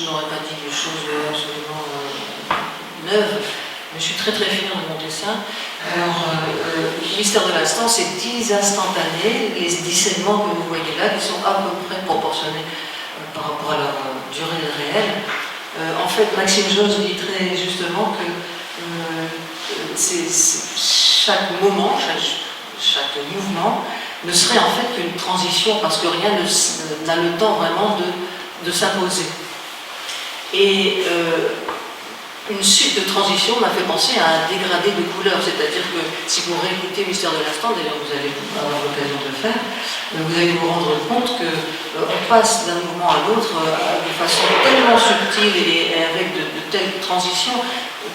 je n'aurais pas dit des choses absolument neuves, mais je suis très très fière de monter ça. Alors, le mystère de l'instant, c'est 10 instantanés, les 10 segments que vous voyez là, qui sont à peu près proportionnés par rapport à leur durée réelle. En fait, Maxime Jones dit très justement que chaque moment, chaque mouvement ne serait en fait qu'une transition, parce que rien n'a le temps vraiment de s'imposer. Et une suite de transitions m'a fait penser à un dégradé de couleurs, c'est-à-dire que si vous réécoutez Mystère de l'instant, d'ailleurs vous allez avoir l'occasion de le faire, vous allez vous rendre compte qu'on passe d'un mouvement à l'autre de façon tellement subtile et avec de telles transitions,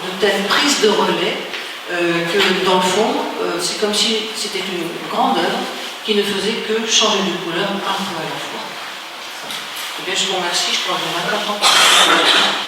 de telles prises de relais, que dans le fond, c'est comme si c'était une grande œuvre qui ne faisait que changer de couleur un peu à la fois. Eh bien, je vous remercie, je crois que je vais maintenant.